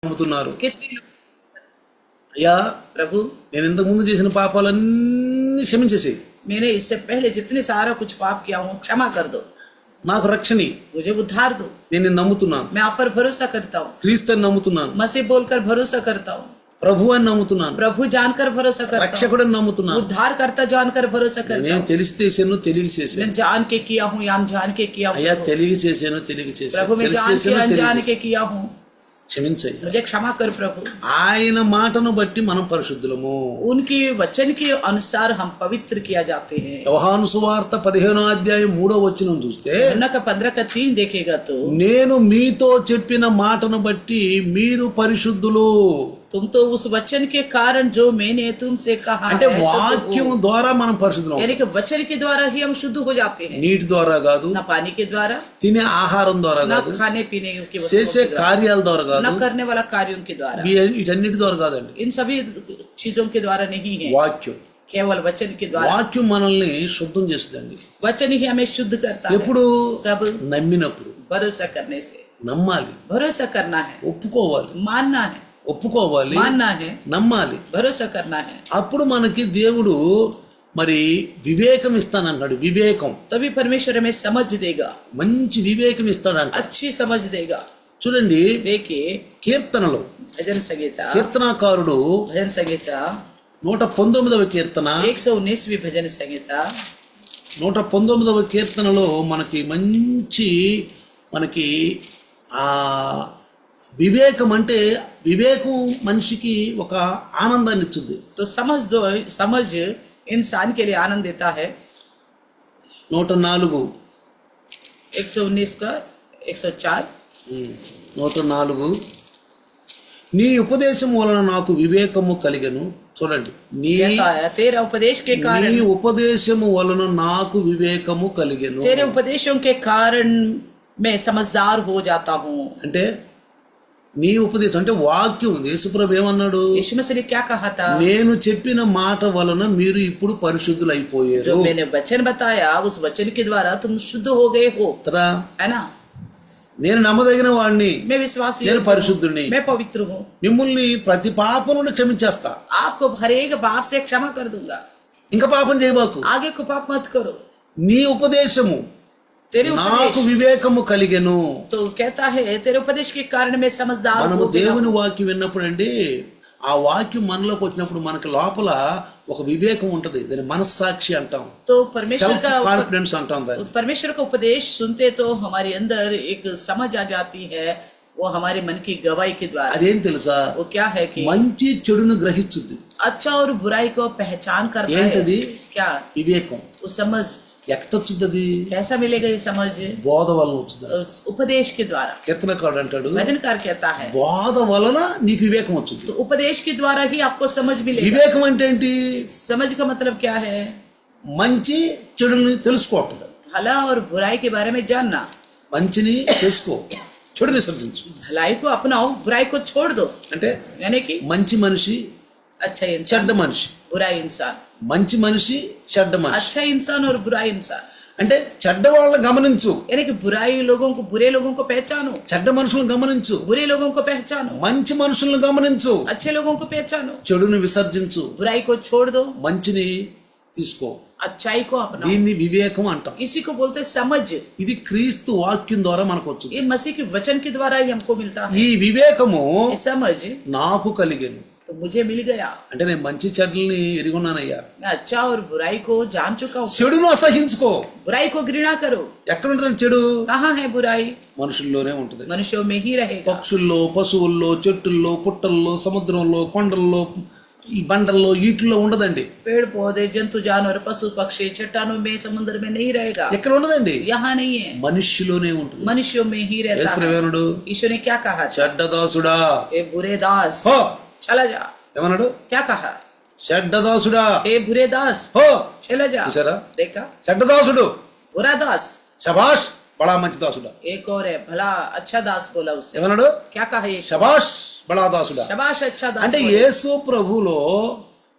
నమ్ముతున్నారు. कितने लोग అయ్యా प्रभु నేను ఇంతకు ముందు చేసిన పాపాలన్నీ క్షమించేసి मैंने इससे पहले जितने सारा कुछ पाप किया हूँ क्षमा कर दो, నాకు రక్షణ मुझे उद्धार दो। నేను నిన్ను నమ్ముతున్నాను. मैं आप पर भरोसा करता हूँ, క్రీస్తు అని నమ్ముతున్నాను. मसीह बोलकर भरोसा करता हूँ, ప్రభు అని నమ్ముతున్నాను. प्रभु जानकर भरोसा करता हूँ, రక్షకుడని నమ్ముతున్నాను. उद्धार करता जानकर भरोसा करता నేను हूँ। తెలిసి చేశాను, తెలియక मैं చేశాను. जान के किया हूँ या अनजान के किया हूँ అయ్యా प्रभु। తెలియ చేశాను, తెలియక చేశాను. प्रभु मैं తెలిసి जान के చేశాను, తెలియక अनजान के చేశాను. किया हूँ, క్షమించయ్యా. मुझे क्षमा कर प्रभु। ఆయన మాటను బట్టి మనం పరిశుద్ధులము. उनके वचन के अनुसार हम पवित्र किया जाते हैं। యోహాను సువార్త 15వ అధ్యాయం 3వ వచనం చూస్తే यूहन्ना का 15:3 देखेगा तो నేను మీతో చెప్పిన మాటను బట్టి మీరు పరిశుద్ధులు. तुम तो उस वचन के कारण जो मैंने तुमसे कहा అంటే है तो వాక్యం ద్వారా మనం పరిశుద్ధులం. यानी कि वचन के द्वारा ही हम शुद्ध हो जाते हैं, నీటి ద్వారా కాదు, न पानी के द्वारा, తినే ఆహారం ద్వారా न కాదు, खाने पीने की वस्तुओं చేసే के द्वारा, కార్యాల ద్వారా न కాదు, करने वाला कार्यों के द्वारा, వీటన్నిటి ద్వారా కాదండి. इन सभी चीजों के द्वारा नहीं है, వాక్యం केवल वचन के द्वारा। వాక్యం మనల్ని శుద్ధం చేస్తుందండి. वचन ही हमें शुद्ध करता है। ఎప్పుడు कब? నమ్మినప్పుడు. भरोसा करने से। నమ్మాలి, भरोसा करना है, ఒప్పుకోవాలి, मानना है, ఒప్పుకోవాలి, मानना है, నమ్మాలి. भरोसा करना है, అప్పుడు మనకి దేవుడు మరి వివేకం ఇస్తానన్నాడు. వివేకం, तभी परमेश्वर हमें समझ देगा, మంచి వివేకం ఇస్తాడంట. अच्छी समझ देगा। చూడండి देखिए కీర్తనలో भजन संहिता, కీర్తనాకారుడు भजन संहिता 119వ కీర్తన 119वीं भजन संहिता 119వ కీర్తనలో మనకి మనకి ఆ వివేకం అంటే వివేకం మనిషికి ఒక ఆనందాన్ని ఇస్తుంది. तो समझ इंसान के लिए आनंद देता है। 104 119 का 104 104 నీ ఉపదేశం వలన నాకు వివేకము కలిగెను. చూడండి, నీ कहता है तेरा उपदेश के कारण, నీ ఉపదేశము వలన నాకు వివేకము కలిగెను. तेरे उपदेशों के कारण मैं समझदार हो जाता हूँ। అంటే నీ ఉపదేశం అంటే వాక్యం. యేసుప్రభు ఏమన్నాడు? यीशु मसीह ने क्या कहा था? నేను చెప్పిన మాట వలన మీరు ఇప్పుడు పరిశుద్ధులు అయిపోయారు जो मैंने वचन बताया उस वचन के द्वारा तुम शुद्ध हो गए हो, కదా. है ना? నేను నమ్మదగిన వాడిని, मैं विश्वासी నేను हूँ, పరిశుద్ధుడిని, मैं पवित्र हूँ, మిమ్మల్ని ప్రతి పాపం నుండి క్షమించేస్తా, आपको हर एक पाप से क्षमा कर दूंगा, ఇంకా పాపం చేయబాకు. आगे को पाप मत करो। నీ ఉపదేశము तेरे నాకు उपदेश, వివేకము కలిగెను. तो कहता है तेरे उपदेश के कारण मैं समझदार మనము हो गया దేవుని हूँ। వాక్యం విన్నప్పుడు అండి, ఆ వాక్యం మనలోకి వచ్చినప్పుడు మనకి లోపల ఒక వివేకం ఉంటది. దాని మనస్సాక్షి అంటాం, तो परमेश्वर సెల్ఫ్ का కాన్ఫిడెన్స్ అంటాం దాన్ని. परमेश्वर का उपदेश सुनते तो हमारे अंदर एक समझ आ जाती है, वो हमारे मन की गवाही के द्वारा। అదేం తెలుసా? वो क्या है कि మంచి చెడును గ్రహించుద్ది. अच्छा और बुराई को पहचान करता है। ఏంటది? क्या? వివేకం. वो समझ ఎక్కడొచ్చుద్ది? कैसा मिलेगा ये समझ? బోధ వలన వచ్చుద్ది. उस उपदेश के द्वारा। కీర్తనకారుడు అంటాడు, भजनकार कहता है బోధ వలన నీకు వివేకం వచ్చుద్ది. तो उपदेश के द्वारा ही आपको समझ मिलेगा। వివేకం అంటే ఏంటి? समझ का मतलब क्या है? మంచి చెడుని తెలుసుకోవటం. भला और बुराई के बारे में जानना। మంచిని తెలుసుకో, చెడుని సర్జించు. भलाई को अपनाओ, बुराई को छोड़ दो। అంటే यानी कि మంచి మనిషి, अच्छा इंसान, చెడ్డ మనిషి. बुरा इंसान, మంచి మనిషి, చెడ్డ మనిషి. अच्छा इंसान और बुरा इंसान। అంటే చెడ్డ వాళ్ళని గమనించు, यानी कि बुराई लोगों को, बुरे लोगों को पहचानो, చెడ్డ మనుషులను గమనించు, बुरे लोगों को पहचानो, మంచి మనుషులను గమనించు, अच्छे लोगों को पहचानो, చెడుని విసర్జించు, बुराई को छोड़ दो, మంచిని తీసుకో. अच्छाई को अपनाओ। దీన్ని వివేకం అంటాం. इसी को बोलते हैं समझ। ఇది క్రీస్తు వాక్యం ద్వారా మనకు వచ్చింది. ये मसीह के वचन के द्वारा ही हमको मिलता है। ఈ వివేకము ये समझ నాకు కలిగెను. तो मुझे मिल गया। అంటే నేను మంచి చెడ్డల్ని ఎరిగొన్నానయ్యా. मैं अच्छा और बुराई को जान चुका हूँ। చెడును అసహించుకో. बुराई को घृणा करो। ఎక్కడ ఉంటుంది చెడు? कहाँ है बुराई? మనుషుల్లోనే ఉంటుంది. मनुष्यों में ही रहेगा। పక్షుల్లో, పశువుల్లో, చెట్టుల్లో, పుట్టల్లో, సముద్రంలో, కొండల్లో, ఈ బండల్లో, వీటిల్లో ఉండదండి. पेड़ पौधे, जंतु जानवर, पशु पक्षी चट्टानों में, समुद्र में नहीं रहेगा। ఎక్కడ ఉండదండి? यहाँ नहीं है, మనుష్యులోనే ఉంటుంది. मनुष्यों में ही रहता है। యేసుప్రభువనుడు ईश्वर ने क्या कहा? చెడ్డ దాసుడా, ए बुरे दास హో चला जा। ఏమన్నాడు? क्या कहा? చెడ్డ దాసుడా, ए बुरे दास హో. चला जा। చూసారా? देखा? చెడ్డ దాసుడు, बुरा दास। శబాష్, బడా మంచి దాసుడా. एक और है भला अच्छा दास बोला उससे। ఏమన్నాడు? क्या कहा? ये శబాష్, బడా దాసుడా. शबाश अच्छा दास అంటే बोला। యేసు ప్రభులో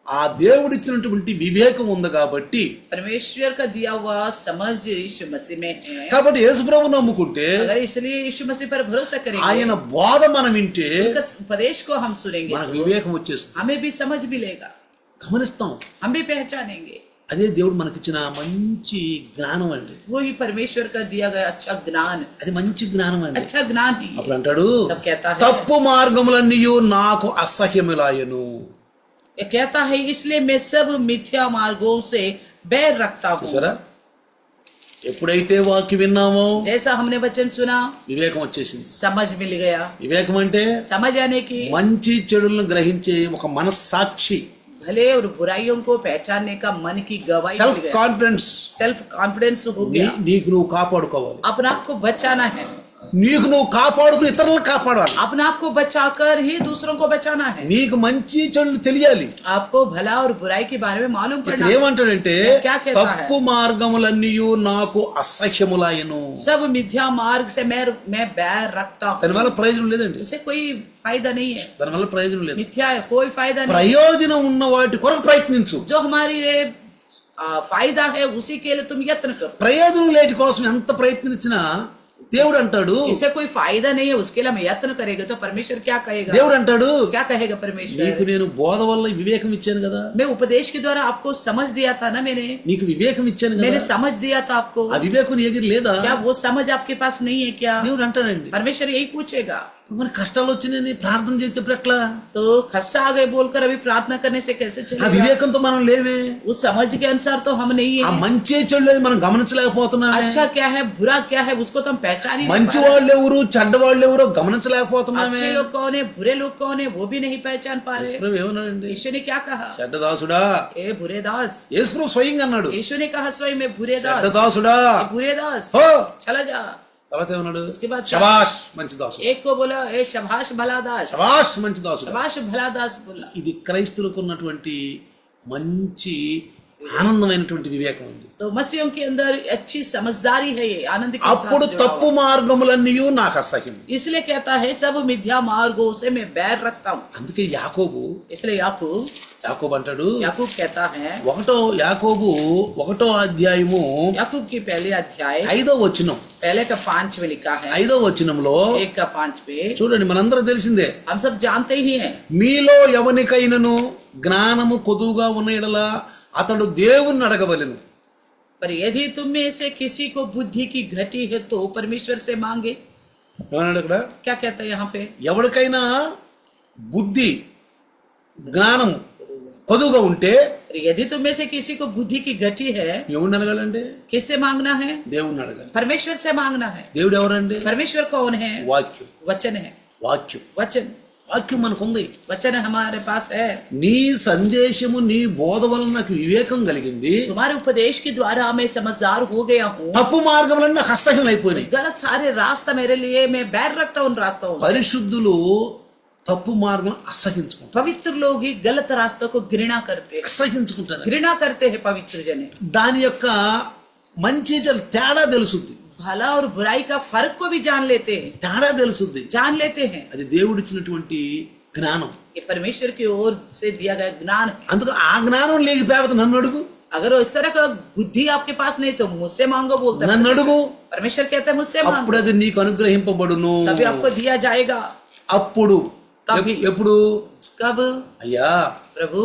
ఆ దేవుడిచ్చినటువంటి వివేకం ఉంది కాబట్టి, परमेश्वर का दिया हुआ समझ यीशु मसीह में है। కాబట్టి యేసుప్రభు నమ్ముకుంటే अगर इसलिए यीशु मसीह पर भरोसा करेंगे, ఆయన బోధ మనం వింటే उनका उपदेश को हम सुनेंगे, మనకు तो వివేకం వచ్చేస్తుంది, हमें भी समझ मिलेगा, గమనిస్తాం. हम भी पहचानेंगे। అదే దేవుడు మనకిచ్చిన మంచి జ్ఞానం అండి, वो ही परमेश्वर का दिया गया अच्छा ज्ञान, అది మంచి జ్ఞానం అండి. अच्छा ज्ञान ही। అప్పుడు అంటాడు, तब कहता है, తప్పు మార్గములన్నీ నాకు అసహ్యములాయను. ये कहता है इसलिए मैं सब मिथ्या मार्गों से बैर रखता हूँ। చూసారా, ఎప్పుడైతే వాక్యం విన్నామో जैसा हमने वचन सुना, వివేకం వచ్చేసింది. समझ मिल गया। వివేకం అంటే समझ आने की, మంచి చెడులను గ్రహించే ఒక మనస్సాక్షి, भले और बुराइयों को पहचानने का मन की गवाही मिल సెల్ఫ్ गया। కాన్ఫిడెన్స్. सेल्फ कॉन्फिडेंस हो गया। నీకు నువ్వు కాపాడుకోవాలి, अपने आप को बचाना है, నీకు నువ్వు కాపాడుకుని ఇతరులను కాపాడాలి, अपने आप को बचाकर ही दूसरों को बचाना है। నీకు మంచి చెడులు తెలియాలి. आपको भला और बुराई के बारे में मालूम ఇక్కడ पड़ना है। ఏమంటాడంటే क्या कहता है? తప్పు మార్గములన్నీ నాకు అసహ్యములాయను. सब मिथ्या मार्ग से मैं बैर रखता हूँ। దానివల్ల ప్రయోజనం లేదండి, उसे कोई फायदा नहीं है, దానివల్ల ప్రయోజనం లేదు. मिथ्या है, कोई फायदा नहीं। ప్రయోజనం ఉన్న వాటి కొరకు ప్రయత్నించు, जो हमारे लिए फायदा है उसी के लिए तुम यत्न करो। ప్రయోజనం లేటి కోసం ఎంత ప్రయత్నించినా దేవుడు అంటాడు, इसे कोई फायदा नहीं है उसके लिए हम यत्न करेंगे तो परमेश्वर क्या कहेगा? దేవుడు అంటాడు, क्या कहेगा परमेश्वर? నీకు నేను బోధ వల్ల వివేకం ఇచ్చాను కదా, मैं उपदेश के द्वारा आपको समझ दिया था ना, నీకు వివేకం ఇచ్చాను मैंने కదా, समझ दिया था आपको। ఆ వివేకం నీ దగ్గర లేదా? क्या वो समझ आपके पास नहीं है क्या? దేవుడు అంటాడండి. परमेश्वर यही पूछेगा। మరి కష్టాలు వచ్చినాయని ప్రార్థన చేసేటప్పుడు ఎట్లా? तो खस्ता आ गए बोलकर अभी प्रार्थना करने से कैसे ఆ चलेगा? వివేకంతో మనం లేవే, उस समझ के अनुसार तो हम नहीं ఆ है। మంచి చెడు మనం గమనించలేకపోతున్నామే. अच्छा क्या है, बुरा क्या है, उसको तो हम पहचान ही नहीं మంచి पा रहे। వాళ్ళు ఎవరు చెడ్డ వాళ్ళు ఎవరో గమనించలేకపోతున్నామే. अच्छे लोग कौन है, बुरे लोग कौन है, वो भी नहीं पहचान पा रहे। యేసుప్రభు ఏమన్నాడండి? यीशु ने क्या कहा? చెడ్డ దాసుడా, ए बुरे दास। యేసుప్రభు స్వయంగా అన్నాడు, यीशु ने कहा स्वयं में बुरे చెడ్డ दास, దాసుడా, ए बुरे दास हो चला जा। తర్వాత ఏమన్నాడు? उसके बाद శబాష్ మంచి దాసుడు, एक को बोला ए शबाश भला दास, శబాష్ మంచి దాసుడు. शबाश भला दास बोला। ఇది క్రైస్తవులకు ఉన్నటువంటి మంచి ఆనందమైనటువంటి వివేకం ఉంది. तो मसीहों के अंदर अच्छी समझदारी है, ये आनंद के అప్పుడు साथ తప్పు जुड़ा हुआ। మార్గములన్నీ నాకు అసహ్యం. इसलिए कहता है सब मिथ्या मार्गों से मैं बैर रखता हूँ। అందుకే యాకోబు इसलिए యాకోబు అంటాడు, याकूब कहता है, యాకోబు 1వ అధ్యాయము याकूब की पहले अध्याय 5వ వచనం, पहले का 5 में लिखा है, 5వ వచనంలో 1 का 5 पे చూడండి, మనందరూ తెలిసిందే, हम सब जानते ही हैं। మీలో ఎవనికైనను జ్ఞానము కొదువుగా ఉన్న యెడల అతడు దేవుణ్ణి అడగవలెను. पर यदि तुम में से किसी को बुद्धि की घटी है तो परमेश्वर से मांगे। ఏమన్నాడు అక్కడ? क्या कहता है यहाँ पे? ఎవరికైనా బుద్ధి జ్ఞానం కొదువుగా ఉంటే पर यदि तुम में से किसी को बुद्धि की घटी है, ఎవరిని అడగాలంటే किससे मांगना है? దేవుణ్ణి అడగాలి. परमेश्वर से मांगना है। దేవుడు ఎవరండి? परमेश्वर कौन है? వాక్యం. वचन है। వాక్యం वचन వాక్యం మనకుంది. वचन हमारे पास है। నీ సందేశము నీ బోధ వలన నాకు వివేకం కలిగింది, तुम्हारे उपदेश के द्वारा मैं समझदार हो गया हूँ। తప్పు మార్గములన్నీ నాకు అసహ్యం అయిపోయినాయి. गलत सारे रास्ता मेरे लिए, मैं बैर रखता हूँ उन रास्तों से। పరిశుద్ధులు తప్పు మార్గం అసహించుకుంటారు, पवित्र लोग ही गलत रास्तों को घृणा करते हैं, అసహించుకుంటారు. घृणा करते हैं पवित्र जन। దాని యొక్క మంచి చెడు తేడా తెలుసుద్ది, भला और बुराई का फर्क को भी जान लेते हैं, తేడా తెలుసుద్ది. जान लेते हैं। అది దేవుడిచ్చినటువంటి జ్ఞానం. ये परमेश्वर की ओर से दिया गया ज्ञान है। అందుకు ఆ జ్ఞానం లేకపోతే నన్ను అడుగు, अगर इस तरह का बुद्धि आपके पास नहीं तो मुझसे मांगो बोलता है నన్ను అడుగు, परमेश्वर कहता है मुझसे मांगो, అప్పుడు అది నీకు అనుగ్రహింపబడును. तभी आपको दिया जाएगा। అప్పుడు తప్పి. ఎప్పుడు? कब? అయ్యా, प्रभु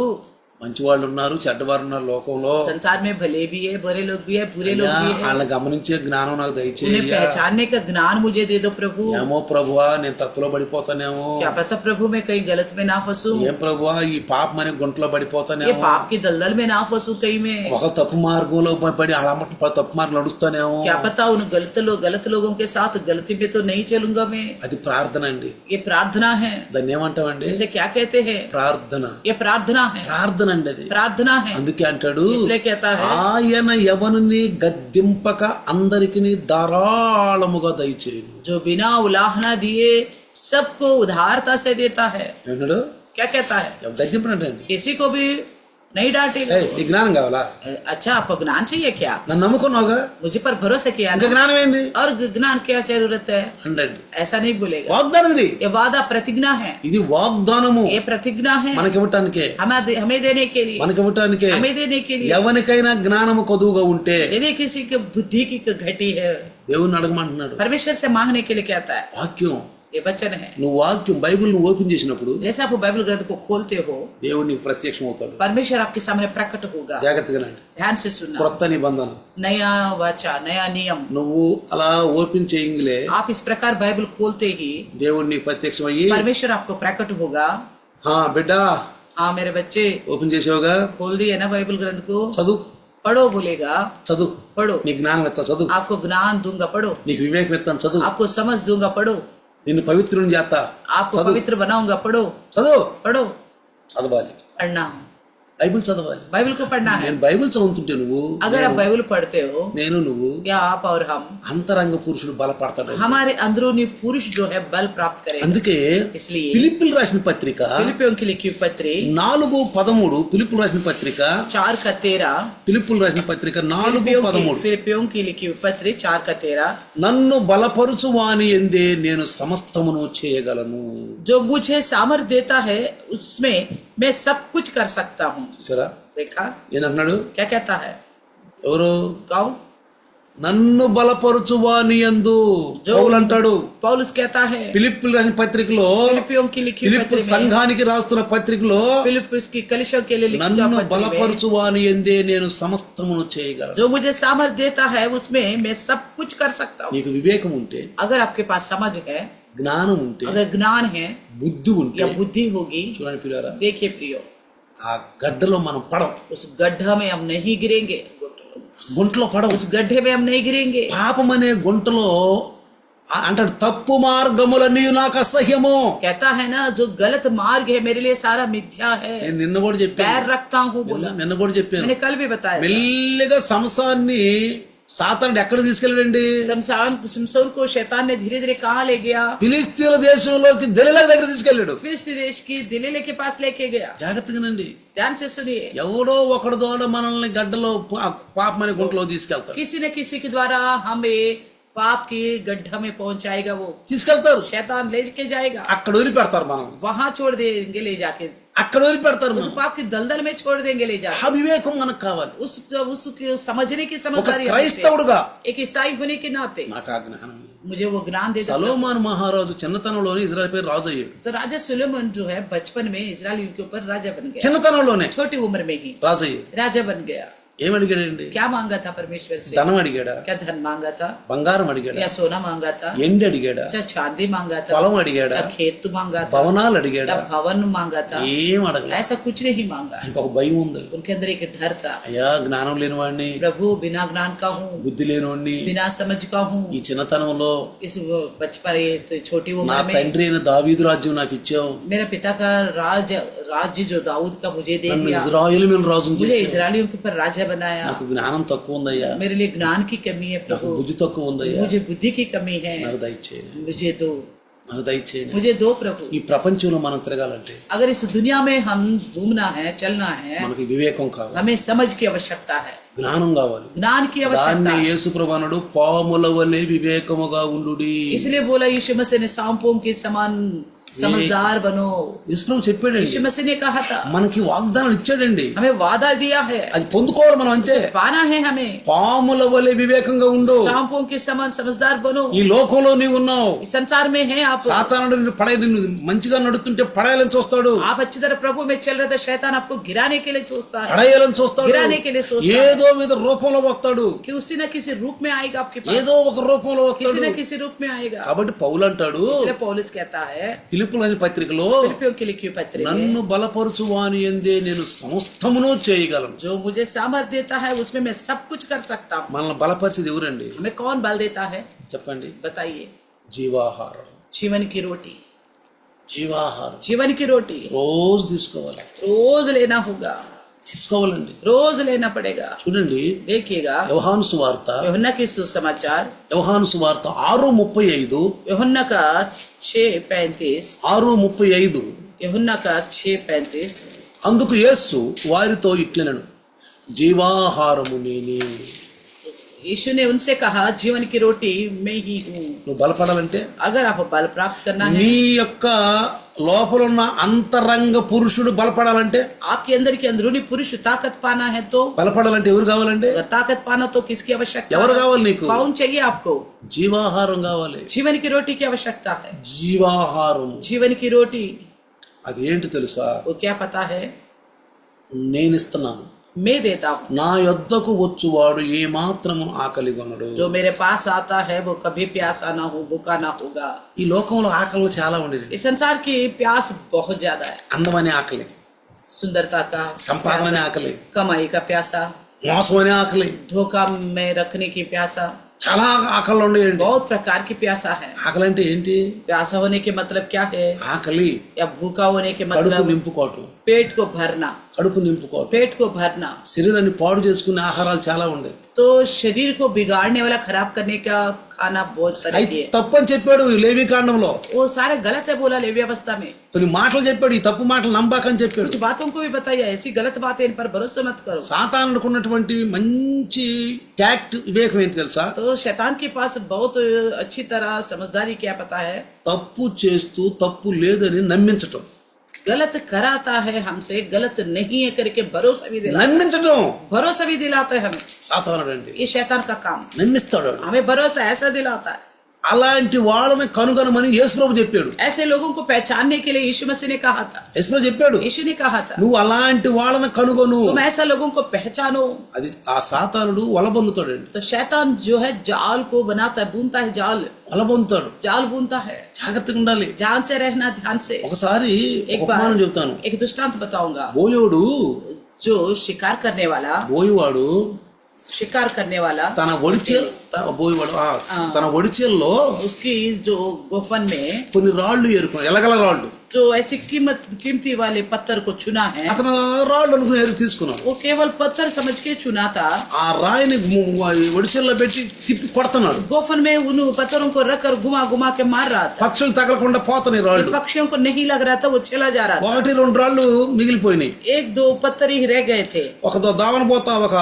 మంచి వాళ్ళు ఉన్నారు, చెడ్డవారు ఉన్నారు లోకంలో, संसार में भले भी है, बुरे लोग भी है, बुरे लोग भी है। వాళ్ళని గమనించే జ్ఞానం నాకు उन्हें దయచేయ. पहचानने का ज्ञान मुझे दे दो प्रभु। ఏమో ప్రభువా, నేను తప్పులో పడిపోతానేమో, क्या पता प्रभु मैं कहीं गलत में ना फंसूं, ఏం ప్రభువా ఈ పాపం అనే గుంటలో ये పడిపోతానేమో, पाप की दलदल में ना फंसूं कहीं में। ఒక తప్పు మార్గంలో పడి అలామట తప్పు మార్గం నడుస్తానేమో. क्या पता उन गलत लोगों के साथ गलती में तो नहीं चलूंगा मैं। అది ప్రార్థన అండి. ये प्रार्थना है। దాన్ని ఏమంటామండి? इसे क्या कहते हैं? ప్రార్థన. ये प्रार्थना है, ప్రార్థన అండి అది. प्रार्थना है। అందుకే అంటాడు, इसलिए कहता है ఆయన ఎవరిని గద్దింపక అందరికి ధారాళముగా దయచేయను. जो बिना उलाहना दिए सबको उदारता से देता है। ఏమన్నాడు? क्या कहता है? గద్దింపనంటండి, किसी को भी नहीं डांटे वो। ఏయ్, నీ జ్ఞానం కావాలా? अच्छा आपको ज्ञान चाहिए क्या? నన్ను నమ్ముకున్నావుగా, मुझे पर भरोसा किया ఇంకా ना, జ్ఞానం ఏంది और ज्ञान क्या जरूरत है? అండి. ऐसा नहीं बोलेगा। వాగ్దానం ఇది, ये वादा प्रतिज्ञा है, ఇది వాగ్దానము ये प्रतिज्ञा है మనకివ్వటానికే, हमें देने के लिए, మనకివ్వటానికే. हमें देने के लिए। ఎవరికైనా జ్ఞానము కొదువుగా ఉంటే यदि किसी की बुद्धि की घटी है, దేవుణ్ణి అడగమంటున్నాడు. परमेश्वर से मांगने के लिए कहता है। వాక్యం, ये वचन है। నువ్వు వాక్యం బైబిల్ ను ఓపెన్ చేసినప్పుడు जैसे आप बाइबल ग्रंथ को खोलते हो, దేవుడు నీకు ప్రత్యక్షం అవుతాడు. परमेश्वर आपके सामने प्रकट होगा। జాగ్రత్తగా రండి. ध्यान से सुनना। క్రొత్త నిబంధన नया वाचा, नया नियम। నువ్వు అలా ఓపెన్ చేయంగిలే आप इस प्रकार बाइबल खोलते ही దేవుడు నీకు ప్రత్యక్షం అయ్యి, परमेश्वर आपको प्रकट होगा। బిడ్డా हाँ मेरे बच्चे, ఓపెన్ చేసావుగా, खोल दिए ना बाइबल ग्रंथ को, చదువు पढ़ो बोलेगा, చదువు, पढ़ो। నీ జ్ఞానం ఎత్తా చదువు, आपको ज्ञान दूंगा, पढ़ो। నీకు వివేకం ఎత్తాను చదువు, आपको समझ दूंगा, पढ़ो। నిన్ను పవిత్రుని చేస్తా आपको చదువు, पवित्र बनाऊंगा, पढ़ो। చదువు. पढ़ो, చదవాలి, पढ़ना, బైబిల్ చదవాలి. बाइबल को पढ़ना है। నేను బైబిల్ చదువుతుంటే నువ్వు, अगर आप बाइबल पढ़ते हो, నేను నువ్వు, या आप और हम, అంతరంగ పురుషుడు బలపడతాడు. हमारे अंदरूनी पुरुष जो है बल प्राप्त करेगा। అందుకే इसलिए ఫిలిప్పీలు రాసిన పత్రిక फिलिपियों की लिखी पत्री 4:13, ఫిలిప్పీలు రాసిన పత్రిక 4:13, ఫిలిప్పీలు రాసిన పత్రిక 4:13, फिलिपियों की लिखी पत्री 4:13, నన్ను బలపరుచు వాని యందే నేను సమస్తమును చేయగలను. जो मुझे सामर्थ देता है उसमें मैं सब कुछ कर सकता हूँ। చూసారా देखा ఏనంటున్నాడు? क्या कहता है? ఎవరు? कौन? నన్ను బలపరుచు వాని యందు పౌలు అంటాడు. पौलुस कहता है ఫిలిప్పీలు రాసిన పత్రికలో, फिलिपियों की लिखी ఫిలిప్పీ पत्री में, సంఘానికి రాస్తున్న పత్రికలో, फिलिप्पुस की कलीसिया के लिए लिखी నన్ను पत्री में, బలపరుచు వాని యందే నేను సమస్తమును చేయగలను. जो मुझे सामर्थ देता है उसमें मैं सब कुछ कर सकता हूँ। నీకు వివేకం ఉంటే, अगर आपके पास समझ है, జ్ఞానం ఉంటే, अगर ज्ञान है బుద్ధి ఉంటే, या बुद्धि होगी, చూడండి పిల్లరా, देखिए प्रियो, ఆ గడ్డలో మనం పడం, उस गड्ढा में हम नहीं गिरेंगे, గుంటలో పడం. उस गड्ढे में हम नहीं गिरेंगे। పాపం అనే గుంటలో అంటాడు, తప్పు మార్గములన్నీ నాకు అసహ్యము. कहता है ना, जो गलत मार्ग है मेरे लिए सारा मिथ्या है, నేను నిన్న కూడా पैर చెప్పాను, रखता हूँ बोला। నిన్న కూడా చెప్పాను. मैंने कल भी बताया था। మెల్లిగా సంసాన్ని సాతానుడు ఎక్కడ తీసుకెళ్ళాడండి? समसोन को शैतान ने धीरे धीरे कहाँ ले गया? ఫిలిస్తీన్ల దేశంలోకి దెలీలా దగ్గర తీసుకెళ్ళాడు. फिलिस्ती देश की दिलीले के पास लेके गया। జాగ్రత్తగానండి, ध्यान से सुनिए, ఎవడో ఒకడు దోడ మనల్ని గడ్డలో పాపం అనే గుంటలో తీసుకెళ్తారు, किसी न किसी के द्वारा हमें पाप की गड्ढा में पहुंचाएगा, वो తీసుకెళ్తారు. शैतान लेके जाएगा, అక్కడ వదిలిపెడతారు, మనం वहां छोड़ देंगे ले जाके, అక్కడ వదిలిపెడతారు. उस पाप की दलदल में छोड़ देंगे ले जाके। ఆ వివేకం మనకు కావాలి. उसको समझने की ఒక समझदारी हमें चाहिए। క్రైస్తవుడుగా एक ईसाई होने के नाते నాకు ఆ జ్ఞానం ఇవ్వు. मुझे वो ज्ञान दे दो। సలోమాన్ మహారాజు చిన్నతనంలోనే ఇజ్రాయెల్ పై రాజు అయ్యాడు. तो राजा सुलेमान जो है बचपन में इजरायलियों के ऊपर राजा बन गया, చిన్నతనంలోనే छोटी उम्र में ही రాజు అయ్యాడు. राजा बन गया। ఏమడిగాడండి? क्या मांगा था परमेश्वर से? ధనం అడిగాడా? क्या धन मांगा था? బంగారం అడిగాడా? या सोना मांगा था? ఎండి అడిగాడా? क्या चांदी मांगा था? పొలం అడిగాడా? या खेत मांगा था? భవనాలు అడిగాడా? या भवन मांगा था? ఏం అడగలేదు. ऐसा कुछ नहीं मांगा। ఇంకొక భయం ఉంది. उनके अंदर एक डर था, అయ్యా, జ్ఞానం లేని వాడిని, प्रभु बिना ज्ञान का हूँ, బుద్ధి లేని వాడిని, बिना समझ का हूँ। ఈ చిన్నతనంలో इस बचपन ये छोटी నా उम्र में తండ్రి అయిన దావీదు రాజ్యం నాకు ఇచ్చావు, मेरे पिता का राज्य जो दाऊद का मुझे दे నన్ను दिया, ఇజ్రాయేలు మీద రాజును मुझे చేశావు. इजरायलियों के ऊपर राजा बनाया। నాకు జ్ఞానం తక్కువ ఉందయ్యా, मेरे लिए ज्ञान की कमी है నాకు प्रभु, బుద్ధి తక్కువ ఉందయ్యా, मुझे बुद्धि की कमी है, నాకు దయచేయను, मुझे दो, నాకు దయచేయను. मुझे दो प्रभु। ఈ ప్రపంచంలో మనం తిరగాలంటే अगर इस दुनिया में हम घूमना है, चलना है, మనకి వివేకం కావాలి, हमें समझ की आवश्यकता है, జ్ఞానం కావాలి. ज्ञान की आवश्यकता దాన్ని है। యేసు ప్రభువనుడు పాముల వలె వివేకముగా ఉండుడి. इसलिए बोला यीशु मसीह ने सांपों के समान समझदार बनो। యేసు ప్రభు చెప్పాడండి, यीशु मसीह ने कहा था, మనకి వాగ్దానాలు ఇచ్చాడండి, हमें वादा दिया है, అది పొందుకోవాలి మనం అంతే. पाना है हमें। పాముల వలె వివేకంగా ఉండు. सांपों के समान समझदार बनो। ఈ లోకంలో నీవు ఉన్నావు, इस संसार में है आप, సాతానుడు నిన్ను మంచిగా నడుతుంటే పడేయాలని చూస్తాడు, आप अच्छी तरह प्रभु में चल रहे थे, शैतान आपको गिराने के लिए सोचता है, పడేయాలని చూస్తాడు, गिराने के लिए सोचता है ఏదో మీద రూపంలో వస్తాడు, कि उसी न किसी रूप में आएगा आपके पास, ఏదో ఒక రూపంలో किसी వస్తాడు. न किसी रूप में आएगा। కాబట్టి పౌలు అంటాడు इसलिए पौलुस कहता है ఫిలిప్పీయుల రాసిన పత్రికలో, फिलिपियों की लिखी पत्री में, నన్ను బలపరుచు వాని యందే నేను సమస్తమును చేయగలను. जो मुझे सामर्थ देता है उसमें मैं सब कुछ कर सकता हूँ। మనల్ని బలపరిచేది ఎవరండి? हमें कौन बल देता है చెప్పండి. बताइए? జీవాహారం, जीवन की रोटी, జీవాహారం जीवन की रोटी రోజు తీసుకోవాలి, रोज लेना होगा, తీసుకోవాలండి. रोज लेना पड़ेगा। చూడండి, देखिएगा యోహాను సువార్త, यूहन्ना की सुसमाचार, యోహాను సువార్త 6:35, यूहन्ना का 6:35, 6:35, यूहन्ना का 6:35, అందుకు యేసు వారితో ఇట్లనెను, జీవాహారము నేనే. यीशु ने उनसे कहा, जीवन की रोटी मैं ही हूँ। నువ్వు బలపడాలంటే, अगर आप बल प्राप्त करना है, నీ యొక్క లోపల ఉన్న అంతరంగ పురుషుడు బలపడాలంటే, आपके अंदर की अंदरूनी पुरुष ताकत पाना है तो, బలపడాలంటే ఎవరు కావాలండి? अगर ताकत पाना तो किसकी आवश्यकता ఎవరు है? కావాలి నీకు? कौन चाहिए आपको? జీవాహారం కావాలి. जीवन की रोटी की आवश्यकता है। జీవాహారం जीवन की रोटी అది ఏంటి తెలుసా? वो क्या पता है? నేను ఇస్తున్నాను. मैं देता हूँ। నా యొద్దకు వచ్చువాడు ఏ మాత్రము ఆకలి కొనడు. जो मेरे पास आता है वो कभी प्यासा ना हो, भूखा ना होगा। ఈ లోకంలో ఆకలి చాలా ఉండేది. इस संसार की प्यास बहुत ज्यादा है। అందమనే ఆకలి, सुंदरता का సంపాదన प्यासा, ఆకలి, कमाई का प्यासा, మోసం అనే ఆకలి, धोखा में रखने की प्यासा, చాలా ఆకలి ఉండేయండి. बहुत प्रकार की प्यासा है। ఆకలి అంటే ఏంటి? प्यासा होने के मतलब क्या है? ఆకలి या भूखा होने के కడుపు मतलब నింపుకోవటం, पेट को भरना, కడుపు నింపుకోవటం. पेट को भरना। శరీరాన్ని పాడు చేసుకునే ఆహారాలు చాలా ఉండేవి. तो शरीर को बिगाड़ने वाला, खराब करने का खाना बहुत तरह అవి की है। తప్పని చెప్పాడు ఈ లేవి కాండంలో. वो सारे गलत है बोला लेवी अवस्था में। కొన్ని మాటలు చెప్పాడు, ఈ తప్పు మాటలు నమ్మకని చెప్పాడు. कुछ बातों को भी बताया, ऐसी गलत बातें इन पर भरोसा मत करो। సాతానుడికి ఉన్నటువంటి మంచి ట్యాక్ట్ వివేకం ఏంటి తెలుసా? तो शैतान के पास बहुत अच्छी तरह समझदारी क्या पता है? తప్పు చేస్తూ తప్పు లేదని నమ్మించటం. गलत कराता है हमसे, गलत नहीं है करके भरोसा भी दिलाता నమ్మించటం है। भरोसा भी दिलाता है हमें। సాతానుడు అండి, ये शैतान का काम। నమ్మిస్తాడు. हमें भरोसा ऐसा दिलाता है। అలాంటి వాళ్ళని కనుగొనమని యేసుప్రభు చెప్పాడు. ऐसे लोगों को पहचानने के लिए यीशु मसीह ने कहा था। యేసుప్రభు చెప్పాడు, यीशु ने कहा था, నువ్వు అలాంటి వాళ్ళని కనుగొను. तुम ऐसा लोगों को पहचानो। అది ఆ సాతానుడు వలబొందుతాడండి. तो शैतान जो है जाल को बनाता है, बुनता है जाल, వలబొందుతాడు. जाल बुनता है। జాగ్రత్తగా ఉండాలి. ध्यान से रहना, ध्यान से। ఒకసారి एक ఒక ఉపమానం बार చెప్తాను. एक दृष्टांत बताऊंगा। బోయోడు, जो शिकार करने वाला, బోయివాడు शिकार करने वाला తన ఒడిచేల్ బోయివాడు తన ఒడిచేల్లో उसकी जो गोफन में కొన్ని రాళ్ళు ఏరుకున్నాడు, ఎలగల రాళ్ళు. जो ऐसी कीमती वाले पत्थर को चुना है, అతను రాళ్ళు అనుకుని ఏరు తీసుకున్నాడు. वो केवल पत्थर समझ के चुना था। ఆ రాయిని ఒడిచేల్లో పెట్టి తిప్పి కొడుతున్నాడు. गोफन में उन पत्थरों को रखकर घुमा घुमा के मार रहा था। పక్షులు తగలకుండా పోతున్నాయి రాళ్ళు. पक्षियों को नहीं लग रहा था, वो चला जा रहा था। ఒకటి రెండు రాళ్ళు మిగిలిపోయినాయి. एक दो पत्थर ही रह गए थे। ఒక దావన పోతా ఒక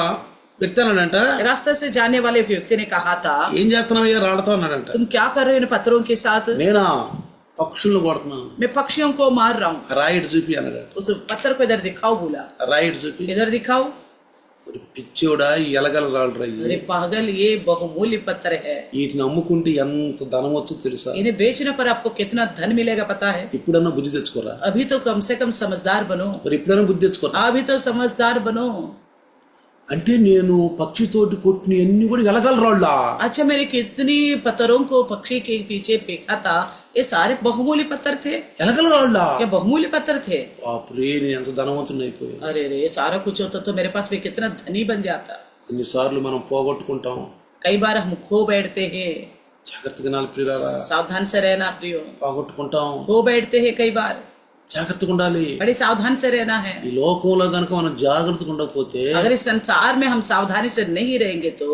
వ్యక్తి అన్నాడంట, रास्ते से जाने वाले व्यक्ति ने कहा था, ఏం చేస్తున్నావయ్యా రాళ్ళతో అన్నాడంట. तुम क्या कर रहे हो इन पत्थरों के साथ? నేనా పక్షులను కొడుతున్నాను. मैं पक्षियों को मार रहा हूँ। రాయిడ్ చూపి అన్నాడు. उस पत्थर को इधर दिखाओ बोला। రాయిడ్ చూపి, इधर दिखाओ। పిచ్చోడా ఈ ఎలగల రాళ్ళు రాయి, अरे पागल, ये बहुमूल्य पत्थर है। వీటిని అమ్ముకుంటే ఎంత ధనం వచ్చో తెలుసా? इन्हें बेचने पर आपको कितना धन मिलेगा पता है? ఇప్పుడన్నా బుద్ధి తెచ్చుకోరా. अभी तो कम से कम समझदार बनो। మరి ఇప్పుడైనా బుద్ధి తెచ్చుకోరా. अभी तो समझदार बनो। అంటే నేను పక్షితోటి కొట్టిన అన్ని కూడా ఎలగల రాళ్ళా? अच्छा, मैंने कितनी पत्थरों को पक्षी के पीछे फेंका था, ये सारे बहुमूल्य पत्थर थे। ఎలగల రాళ్ళా? क्या बहुमूल्य पत्थर थे? బాపురే, నేను ఎంత ధనవంతుని అయిపోయాను. अरे रे, सारा कुछ होता तो मेरे पास भी कितना धनी बन जाता। కొన్నిసార్లు మనం పోగొట్టుకుంటాం. कई बार हम खो बैठते हैं। జాగ్రత్తగా నాలు ప్రియులారా, सावधान से रहना प्रियो। పోగొట్టుకుంటాం. खो बैठते हैं कई बार, జాగ్రత్తగా ఉండాలి. बड़ी सावधान से रहना है। ఈ లోకంలో గనక మనం జాగ్రత్తగా ఉండకపోతే, अगर इस संसार में हम सावधानी से नहीं रहेंगे तो,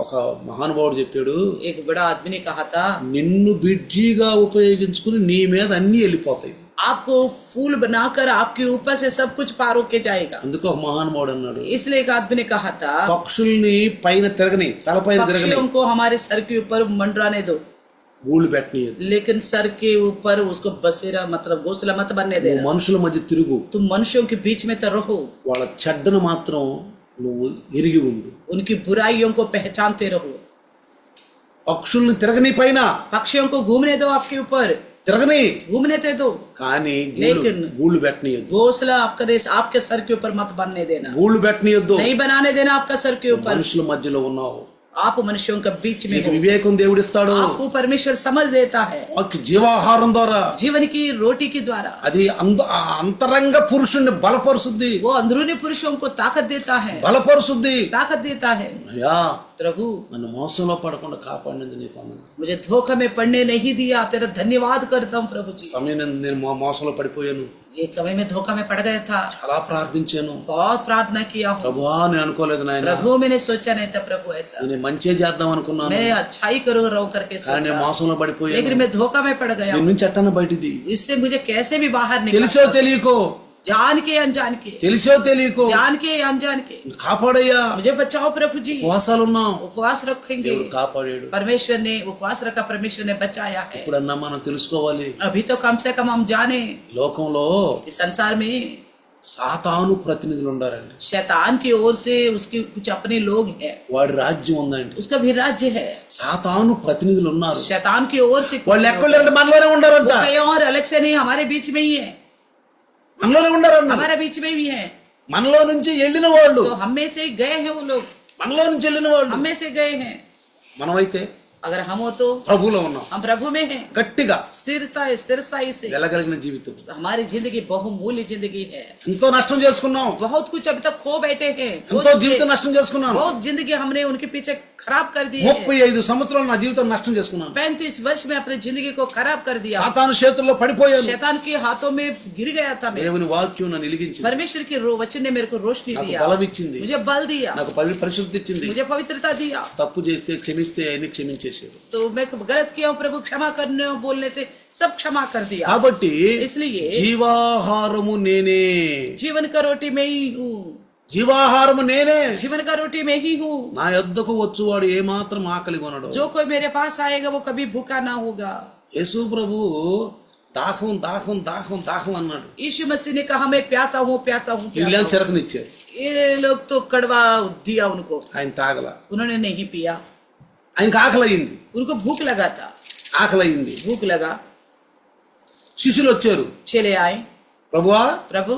ఒక మహానుభావుడు చెప్పాడు, एक बड़ा आदमी ने कहा था, నిన్ను బిడ్జీగా ఉపయోగించుకుని నీ మీద అన్ని వెళ్ళిపోతాయి. आपको फूल बनाकर आपके ऊपर से सब कुछ पार होके जाएगा। అందుకు ఒక మహానుభావుడు అన్నాడు, इसलिए एक आदमी ने कहा था, పక్షుల్ని పైన తిరగని, తలపైన తిరగని, पक्षियों को हमारे सर के ऊपर मंडराने दो, గూళ్ళు పెట్టనీయదు. लेकिन सर के ऊपर उसको बसेरा मतलब घोंसला मत बनने నువ్వు देना। మనుషుల మధ్య తిరుగు, तुम मनुष्यों के बीच में तो रहो, వాళ్ళ చెడ్డను మాత్రం నువ్వు ఎరిగి ఉండు. उनकी बुराइयों को पहचानते रहो। పక్షుల్ని తిరగని పైన, पक्षियों को घूमने दो, आपके ऊपर తిరగని, घूमने दे दो, కానీ लेकिन గూళ్ళు పెట్టనీయద్దు. घोंसला आपके सर के ऊपर मत बनने देना, గూళ్ళు పెట్టనీయద్దు. नहीं बनाने देना आपका सर के ऊपर। మనుషుల మధ్యలో ఉన్నావు. आप मनुष्यों के बीच में నీకు हो। వివేకం దేవుడిస్తాడు. आपको परमेश्वर समझ देता है, జీవాహారం ద్వారా, जीवन की रोटी के द्वारा। అది అంతరంగ పురుషుణ్ణి బలపరుస్తుంది, वो अंदरूनी पुरुषों को ताकत देता है, బలపరుస్తుంది. ताकत देता है। అయ్యా, प्रभु, నన్ను మోసంలో పడకుండా కాపాడినందుకు నీకు వందనాలు. मुझे धोखा में पड़ने नहीं दिया, तेरा धन्यवाद करता हूँ प्रभु जी। సమయం నేను మోసంలో పడిపోయాను, एक समय में धोखा में पड़ गया था, చాలా ప్రార్థించాను. बहुत प्रार्थना किया हूँ ప్రభువా, నేను అనుకోలేదు నాయన, प्रभु, मैंने सोचा नहीं था प्रभु ऐसा, నేను మంచి చేద్దాం అనుకున్నాను, मैं अच्छाई करूँ रहो करके కానీ నేను सोचा, మోసంలో పడిపోయాను. लेकिन मैं धोखा में पड़ गया। దీని నుంచి ఎట్టన బయటిది, इससे मुझे कैसे भी बाहर निकलना, తెలిసో తెలియకో जान के अनजान के, తెలిసో తెలియకో जान के अनजान के కాపాడయ్యా. मुझे बचाओ प्रभु जी। ఉపవాసాలు ఉన్నాం, उपवास रखेंगे, దేవుడు కాపాడాడు. परमेश्वर ने उपवास रखा, परमेश्वर ने बचाया है। ఇప్పుడన్నా మనం తెలుసుకోవాలి, अभी तो कम से कम हम जाने లోకంలో इस संसार में సాతాను ప్రతినిధులు ఉండారండి. शैतान की ओर से उसके कुछ अपने लोग हैं, వాడి రాజ్యం ఉందండి. उसका भी राज्य है। సాతాను ప్రతినిధులు ఉన్నారు. शैतान की ओर से कुछ వాళ్ళు लोग ఎక్కడ हैं। లేరంటే మనలోనే ఉండారంట. वो कहीं और अलग से नहीं, हमारे बीच में ही है, మనలోనే ఉండారన్న. हमारे बीच में भी है। మనలో నుంచి వెళ్ళిన వాళ్ళు, तो हम में से गए हैं वो लोग, మనలో నుంచి వెళ్ళిన వాళ్ళు. हम में से गए हैं। మనమైతే अगर हम हो तो ప్రభువులో ఉన్నాం. हम प्रभु में हैं। గట్టిగా स्थिरता से వెళ్ళగలిగిన జీవితం. हमारी जिंदगी बहुमूल्य जिंदगी है। ఎంతో నష్టం చేసుకున్నాం, बहुत कुछ अभी तक खो बैठे हैं, ఎంతో జీవితం నష్టం చేసుకున్నాను. बहुत जिंदगी हमने उनके पीछे खराब कर दी है। 35 సంవత్సరాలు నా జీవితం నష్టం చేసుకున్నాను. 35 वर्ष में अपनी जिंदगी को खराब कर दिया। సాతాను చేతుల్లో పడిపోయాను. शैतान के हाथों में गिर गया था मैं। దేవుని వాక్యం నన్ను వెలిగించింది, परमेश्वर के वचन ने मेरे को रोशनी నాకు दिया, బలం ఇచ్చింది, मुझे बल दिया, నాకు పరిశుద్ధి ఇచ్చింది. मुझे पवित्रता दिया। తప్పు చేస్తే క్షమిస్తే ఆయన్ని క్షమించేసాడు. तो मैं गलत किया हूँ, प्रभु क्षमा करने बोलने से सब क्षमा कर दिया। కాబట్టి इसलिए జీవాహారము నేనే, जीवन का रोटी में ही हूँ, జీవాహారము నేనే. जीवन का रोटी में ही हूँ। నా యొద్దకు వచ్చువాడు ఏ మాత్రం ఆకలి కొనడు. जो कोई मेरे पास आएगा वो कभी भूखा ना होगा। యేసు ప్రభు దాహం దాహం దాహం దాహం అన్నాడు. यीशु मसीह ने कहा मैं प्यासा हूँ, प्यासा हूँ, प्यासा వీళ్ళేం हूँ। చెరకనిచ్చారు, ये लोग तो कड़वा दिया उनको, ఆయన తాగల. उन्होंने नहीं पिया। ఆయనకి ఆకలి అయింది, उनको भूख लगा था, ఆకలి అయింది. भूख लगा। శిష్యులు వచ్చారు, चले आए, ప్రభువా प्रभु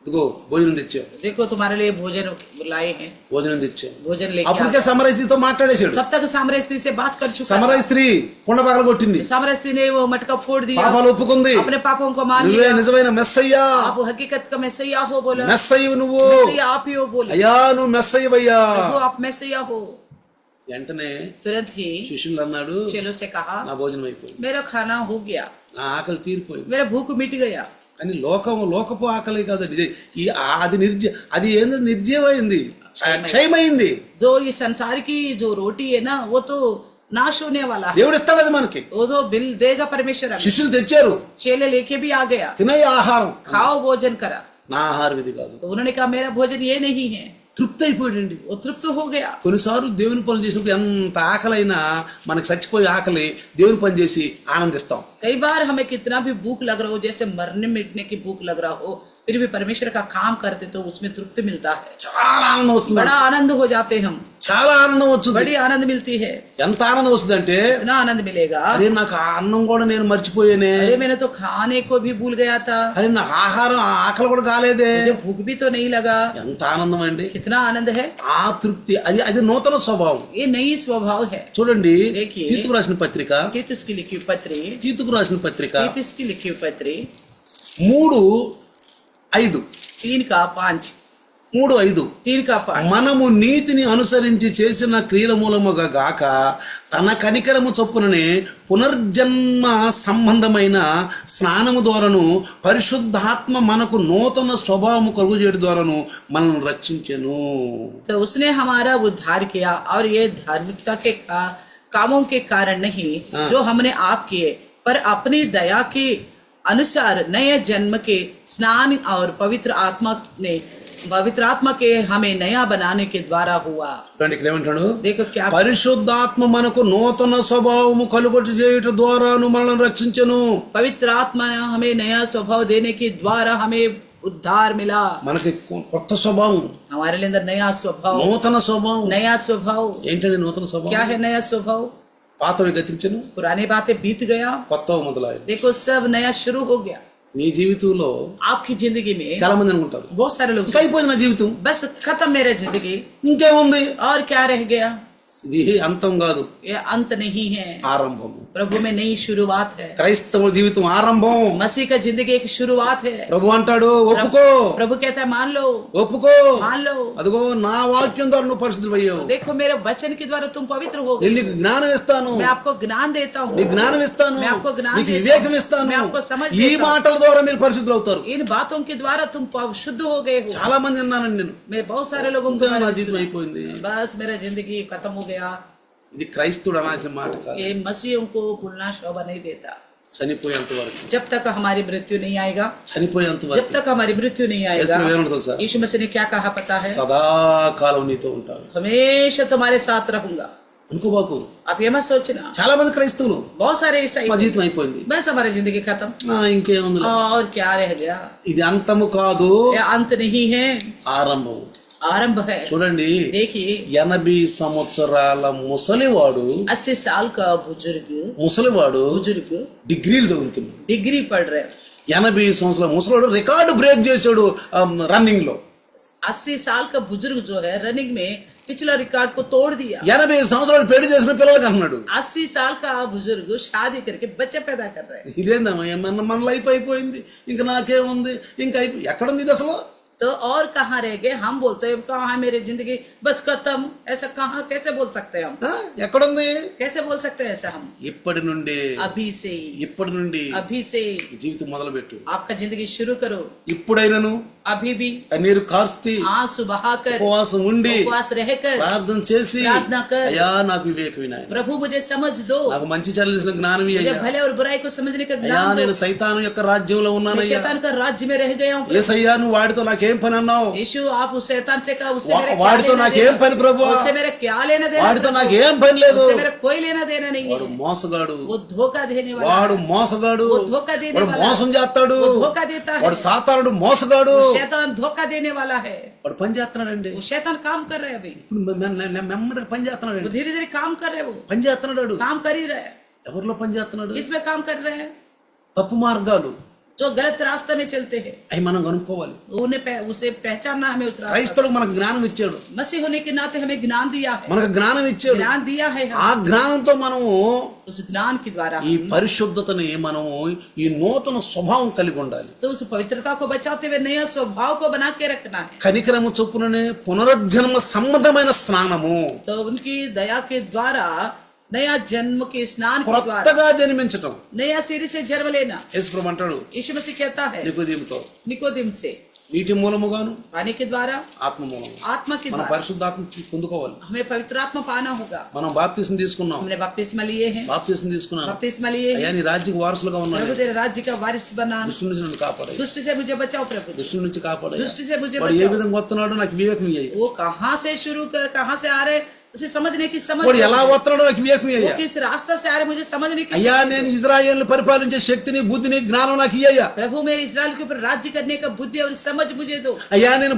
ఇదిగో భోజనం తెచ్చావు, देखो तुम्हारे लिए भोजन लाए हैं, భోజనం తెచ్చావు. भोजन लेके అప్పటికే आओ। సమరయ స్త్రీతో మాట్లాడేశాడు. तब तक सामराय स्त्री से बात कर चुका సమరయ था। స్త్రీ కుండ పగల కొట్టింది, सामराय स्त्री ने वो मटका फोड़ दिया, పాపాలు ఒప్పుకుంది. अपने पापों को मान నువ్వే लिया। నిజమైన మెస్సయ్యా, आप हकीकत का मैसैया हो बोला, మెస్సయ్యవు నువ్వు, मैसैया आप ही हो बोले, అయ్యా నువ్వు మెస్సయ్యవయ్యా. प्रभु आप मैसैया हो। వెంటనే तुरंत ही శిష్యులు అన్నాడు, चेलों से कहा నా భోజనం అయిపోయింది, मेरा खाना हो गया, నా ఆకలి తీరిపోయింది. मेरा भूख मिट गया। కానీ లోకపు ఆకలి కాదండి ఇది. అది ఏంది, నిర్జీవమైంది, క్షయమైంది. जो ये संसार की जो रोटी है ना वो तो नाश होने वाला है, దేవుడు ఇస్తాడు అది మనకి. वो तो बिल देगा परमेश्वर हमें। శిష్యులు తెచ్చారు, चेले लेके भी आ गया, తినయ్య ఆహారం. खाओ भोजन करा। నా ఆహారం ఇది కాదు. तो उन्होंने कहा मेरा भोजन ये नहीं है, తృప్తి అయిపోయాడండి. वो तृप्त हो गया। కొన్నిసార్లు దేవుని పనులు చేసినప్పుడు ఎంత ఆకలైనా మనకి చచ్చిపోయే ఆకలి దేవుని పని చేసి ఆనందిస్తాం. कई बार हमें कितना भी भूख लग रहा हो, जैसे मरने मिटने की भूख लग रहा हो, फिर भी परमेश्वर का काम करते तो उसमें तृप्ति मिलता है, చాలా ఆనందం వస్తుంది, बड़ा आनंद हो जाते हम, చాలా ఆనందం వచ్చింది. बड़ी आनंद मिलती है। ఎంత ఆనందం వస్తుంది అంటే, इतना आनंद मिलेगा, అరే నాకు ఆ అన్నం కూడా నేను మర్చిపోయానే, अरे मैंने तो खाने को भी भूल गया था, అరే నాకు ఆహారం ఆకలి కూడా కాలేదే, मुझे भूख भी तो नहीं लगा। ఎంత ఆనందం అండి. कितना आनंद है, ఆ తృప్తి అది నూతన స్వభావం. ये नई स्वभाव है। చూడండి, देखिए, తీతుకు రాసిన పత్రిక, तीतुस की लिखी पत्री, తీతుకు రాసిన పత్రిక 3:5, 3:5, 3:5 మనము నీతిని అనుసరించి చేసిన క్రియల మూలముగా గాక తన కనికరము చొప్పుననే పునర్జన్మ సంబంధమైన స్నానము ద్వారాను పరిశుద్ధాత్మ మనకు నూతన స్వభావము కలుగు చేయడం ద్వారాను మనల్ని రక్షించెను. तो उसने हमारा उद्धार किया, और ये धार्मिकता के कामों के कारण नहीं जो हमने आप किए, पर अपनी दया के अनुसार नए जन्म के स्नान और पवित्र आत्मा के हमें नया बनाने के द्वारा हुआ। ఇక్కడ ఏమంటాడు, देखो क्या, పరిశుద్ధాత్మ మనకు నూతన స్వభావము కలుగు చేయడం ద్వారాను మనల్ని రక్షించెను. पवित्र आत्मा ने हमें नया स्वभाव देने के द्वारा हमें उद्धार मिला। మనకి కొత్త స్వభావం, हमारे लिए अंदर नया स्वभाव, నూతన స్వభావం. नया स्वभाव। ఏంటండి నూతన స్వభావం? क्या है नया स्वभाव? పాతవి గతించను, पुरानी बातें बीत गया, కొత్తవి మొదలయ్యాయి. देखो सब नया शुरू हो गया। నీ జీవితంలో आपकी जिंदगी में చాలా మంది అనుకుంటారు, बहुत सारे लोग ఇంకా అయిపోయింది నా జీవితం, बस खत्म मेरा जिंदगी, ఇంకేముంది. और क्या रह गया? ఇది అంతం కాదు, ये अंत नहीं है, ఆరంభము. प्रभु में नई शुरुआत है। క్రైస్తవ జీవితం ఆరంభం. मसीह का जिंदगी एक शुरुआत है। ప్రభు అంటాడు, ఒప్పుకో, प्रभु कहता है मान लो, ఒప్పుకో, मान लो, అదిగో నా వాక్యం ద్వారా నువ్వు పరిశుద్ధుడు అయ్యావు, देखो मेरे वचन के द्वारा तुम पवित्र हो నేను गए, నీకు జ్ఞానం ఇస్తాను, मैं आपको ज्ञान देता हूँ, నీకు జ్ఞానం ఇస్తాను, मैं आपको ज्ञान నీకు देता వివేకం हूँ, ఇస్తాను. मैं आपको समझ ఈ देता हूँ। మాటల ద్వారా మీరు పరిశుద్ధులు అవుతారు. इन बातों के द्वारा तुम शुद्ध हो गए हो। చాలా మంది అన్నానండి నేను, मैं बहुत सारे लोगों को ఇంకా నా జీవితం అయిపోయింది. बस मेरा जिंदगी खत्म हो गया। ఇది క్రైస్తవుడు అనాల్సిన మాట కాదు. ये मसीहों को भूलना शोभा नहीं देता। చనిపోయేంత వరకు, जब तक हमारी मृत्यु नहीं आएगा, చనిపోయేంత जब వరకు तक हमारी मृत्यु नहीं आएगा। యేసు ఏమన్నాడు తెలుసా? यीशु मसीह ने क्या कहा पता है? సదాకాలం నీతో ఉంటాను. हमेशा तुम्हारे साथ रहूंगा। అనుకోబాకు. आप ये मत सोचना। చాలా మంది క్రైస్తవులు बहुत सारे ईसाई మా జీవితం అయిపోయింది, बस हमारी जिंदगी खत्म, ఇంకేముంది, और क्या रह गया। ఇది అంతము కాదు, ये अंत नहीं है, ఆరంభం. आरंभ है। చూడండి, देखिए 80 సంవత్సరాల ముసలివాడు, 80 साल का बुजुर्ग డిగ్రీలు చదువుతున్నాడు, डिग्री पढ़ रहे। 80 సంవత్సరాల ముసలివాడు రికార్డు బ్రేక్ చేశాడు రన్నింగ్ లో. 80 साल का बुजुर्ग जो है रनिंग में पिछला रिकॉर्ड को तोड़ दिया। 80 సంవత్సరాలు పెళ్లి చేసిన పిల్లలకి అంటున్నాడు. 80 साल का बुजुर्ग शादी करके बच्चे पैदा कर रहे हैं। ఇదేందమ్మా, మన లైఫ్ అయిపోయింది, ఇంకా నాకేముంది, ఇంకా ఎక్కడుంది ఇది అసలు? तो और कहाँ रह गए? हम बोलते हैं कहाँ है मेरी जिंदगी, बस खत्म। ऐसा कहाँ, कैसे बोल सकते हैं हम? ఎక్కడుంది? कैसे बोल सकते हैं ऐसा हम? ఇప్పటి నుండి अभी से జీవితం మొదలు పెట్టు. आपका जिंदगी शुरू करो। ఇప్పుడైనను अभी भी కన్నీరు కార్చి आंसू बहाकर, ఉపవాసం ఉండి उपवास रहकर ప్రార్థన చేసి, प्रार्थना कर, అయ్యా నాకు వివేక వినాయన, प्रभु मुझे समझ दो, నాకు మంచి చెడ్డలు తెలిసిన జ్ఞానం मुझे ఇయ్యా, भले और बुराई को समझने का అయ్యా ज्ञान दो। నేను సైతాను యొక్క రాజ్యంలో मैं ఉన్నానయ్యా, शैतान का राज्य में रह गया हूँ। యేసయ్యా నువ్వు వాడితో నాకేం పని అన్నావు, यीशु आप उस शैतान से कहा, उससे मेरा क्या వాడితో लेना నాకేం देना? పని ప్రభువా, उससे मेरा क्या लेना देना? వాడితో प्रभु? నాకేం పని లేదు, उससे मेरा कोई लेना देना नहीं వాడు है। మోసగాడు, वो धोखा देने वाला వాడు है। మోసగాడు, वो धोखा देने వాడు वाला మోసం చేస్తాడు, वो धोखा देता है। వాడు సాతానుడు మోసగాడు, वो शैतान धोखा देने वाला है। వాడు పని చేస్తున్నాడండి. वो शैतान काम कर रहे हैं अभी, ఇప్పుడు నెమ్మదిగా పని वो చేస్తున్నాడండి, धीरे धीरे काम कर रहे हैं, वो పని చేస్తున్నాడు. काम कर ही रहे हैं। ఎవరిలో పని చేస్తున్నాడు? इसमें काम कर रहे हैं తప్పు మార్గాలు जो गलत रास्ते में चलते हैं, అవి మనం కనుక్కోవాలి. उसे पहचानना हमें उस रास्ते। క్రైస్తవులకు మనకు జ్ఞానం ఇచ్చాడు, मसीह होने के नाते हमें ज्ञान दिया है, మనకు జ్ఞానం ఇచ్చాడు. ज्ञान दिया है। ఆ జ్ఞానంతో మనము उस ज्ञान के द्वारा ఈ పరిశుద్ధతని మనము ఈ నూతన స్వభావం కలిగి ఉండాలి. तो उस पवित्रता को बचाते हुए नया स्वभाव को बना के रखना है। కనికరము చొప్పుననే పునరుజ్జన్మ సంబంధమైన స్నానము, तो उनकी दया के द्वारा नया जन्म के स्नान के द्वारा కొత్తగా జన్మించటం. नया सिरे से जन्म लेना। యేసుప్రభు అంటాడు यीशु मसीह कहता है నికోదేముతో, निकोदेम से, నీటి మూలముగాను पानी के द्वारा, ఆత్మ మూలము, आत्मा के మనం द्वारा పరిశుద్ధాత్మ పొందుకోవాలి. हमें पवित्र आत्मा पाना होगा। మనం బాప్తిసం తీసుకున్నాం, हमने बपतिस्मा लिए हैं, బాప్తిసం తీసుకున్నాను, बपतिस्मा लिए అయ్యా हैं। నీ రాజ్యకు వారసులుగా ఉన్నాను, प्रभु तेरे राज्य का वारिस बनाना, దుష్టు నుంచి నన్ను కాపాడు, दुष्ट से मुझे बचाओ प्रभु, దుష్టు నుంచి కాపాడు. दुष्ट से मुझे వాడు ఏ बचाओ। విధంగా వస్తున్నాడో నాకు వివేకం ఇయ్యాయి, वो कहाँ से शुरू कर, कहाँ से आ रहे उसे समझने की समझ, వాడు ఎలా వస్తున్నాడో నాకు వివేకం वो ఇయ్యా. किस रास्ते से आ रहे मुझे समझने की। అయ్యా నేను ఇజ్రాయేల్ని పరిపాలించే శక్తిని బుద్ధిని జ్ఞానం నాకు ఇయ్యా. प्रभु मेरे इस्राएल के ऊपर राज्य करने का बुद्धि और समझ मुझे दो। అయ్యా నేను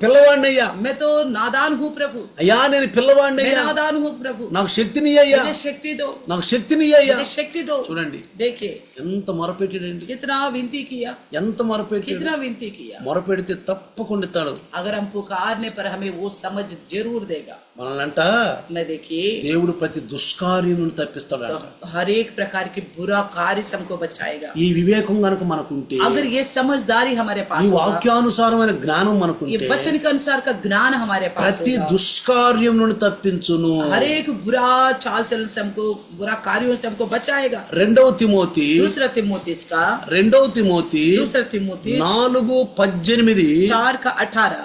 పిల్లవాడిని అయ్యా, मैं तो नादान हूँ प्रभु, అయ్యా నేను పిల్లవాడిని मैं అయ్యా, नादान हूँ प्रभु, నాకు శక్తిని అయ్యా, मुझे शक्ति दो, నాకు శక్తిని అయ్యా. मुझे शक्ति दो। చూడండి देखिए ఎంత మొరపెట్టాడండి, कितना विनती किया, ఎంత మొరపెట్టాడు. कितना विनती किया। మొరపెడితే తప్పకుండా ఇస్తాడు. अगर हम पुकारने पर हमें वो समझ जरूर देगा। మనల్ని అంట मैं देखिए దేవుడు ప్రతి దుష్కార్యం నుండి తప్పిస్తాడంట. तो हर एक प्रकार की बुरा कार्य से हमको बचाएगा। ఈ వివేకం గనుక మనకుంటే, अगर ये समझदारी हमारे पास ఈ होगा, వాక్యానుసారమైన జ్ఞానం ये మనకుంటే वचन के अनुसार का ज्ञान हमारे पास ప్రతి होगा, దుష్కార్యం నుండి తప్పించును. हर एक बुरा चाल चलन से हमको, बुरा कार्यों से हमको बचाएगा। రెండవ తిమోతి दूसरा तिमोथी का 4:18 4:18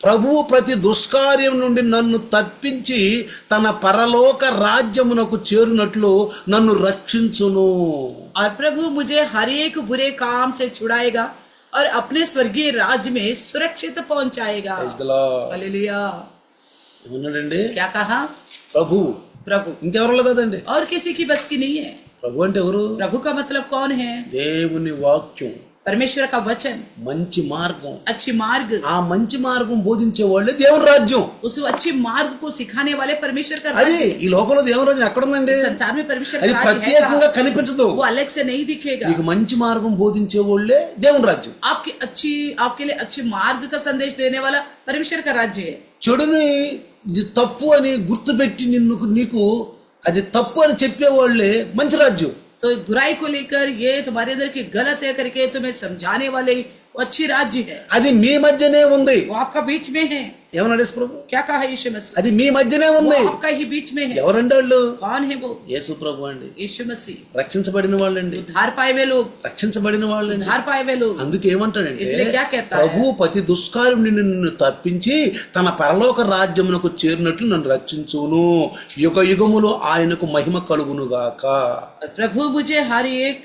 ప్రభువు ప్రతి దుష్కార్యం నుండి నన్ను తప్పించి తన పరలోక రాజ్యమునకు చేరునట్లు నన్ను రక్షించును. और प्रभु मुझे हर एक बुरे काम से छुड़ाएगा और अपने स्वर्गीय राज्य में सुरक्षित पहुंचाएगा। हालेलुया। ఏమన్నాడండి? क्या कहा? ప్రభు, प्रभु, ఇంకెవరు కదండి. और किसी की बस की नहीं है। ప్రభు అంటే ఎవరు? प्रभु का मतलब कौन है? దేవుని వాక్యం, परमेश्वर का वचन, మంచి మార్గం. अच्छी मार्ग, ఆ మంచి మార్గం బోధించే వాళ్ళే దేవుని రాజ్యం. उस अच्छी मार्ग को सिखाने वाले परमेश्वर का అది राज्य। ఈ లోకంలో దేవుని రాజ్యం ఎక్కడుందండి? संसार में परमेश्वर అది का राज्य है ప్రత్యేకంగా कहाँ? కనిపించదు. वो अलग से नहीं दिखेगा। నీకు మంచి మార్గం బోధించే వాళ్ళే దేవుని రాజ్యం. आपके लिए अच्छी मार्ग का संदेश देने वाला परमेश्वर का राज्य है। చెడుని ఇది తప్పు అని గుర్తుపెట్టి నీకు అది తప్పు అని చెప్పేవాళ్ళే మంచి రాజ్యం. तो बुराई को लेकर ये तुम्हारे अंदर की गलत है करके तुम्हें समझाने वाले वो अच्छी राज्य है। అది మీ మధ్యనే ఉంది. वो आपका बीच में है। ఏమన్నాడు యేసు ప్రభు? क्या कहा यीशु मसीह? అది మీ మధ్యనే वो ఉంది. आपका ही बीच में है। ఎవరండి వాళ్ళు? कौन है वो? యేసు ప్రభు అండి. यीशु मसीह। రక్షించబడిన వాళ్ళండి, उद्धार पाए हुए लोग, రక్షించబడిన వాళ్ళండి. उद्धार पाए हुए लोग। అందుకే ఏమంటాడంటే इसलिए क्या कहता है? ప్రభు ప్రతి దుష్కార్యం నుండి నిన్ను తప్పించి తన పరలోక రాజ్యమునకు చేరినట్లు నన్ను రక్షించును. యుగ యుగములు ఆయనకు మహిమ కలుగును గాక. प्रभु मुझे हर एक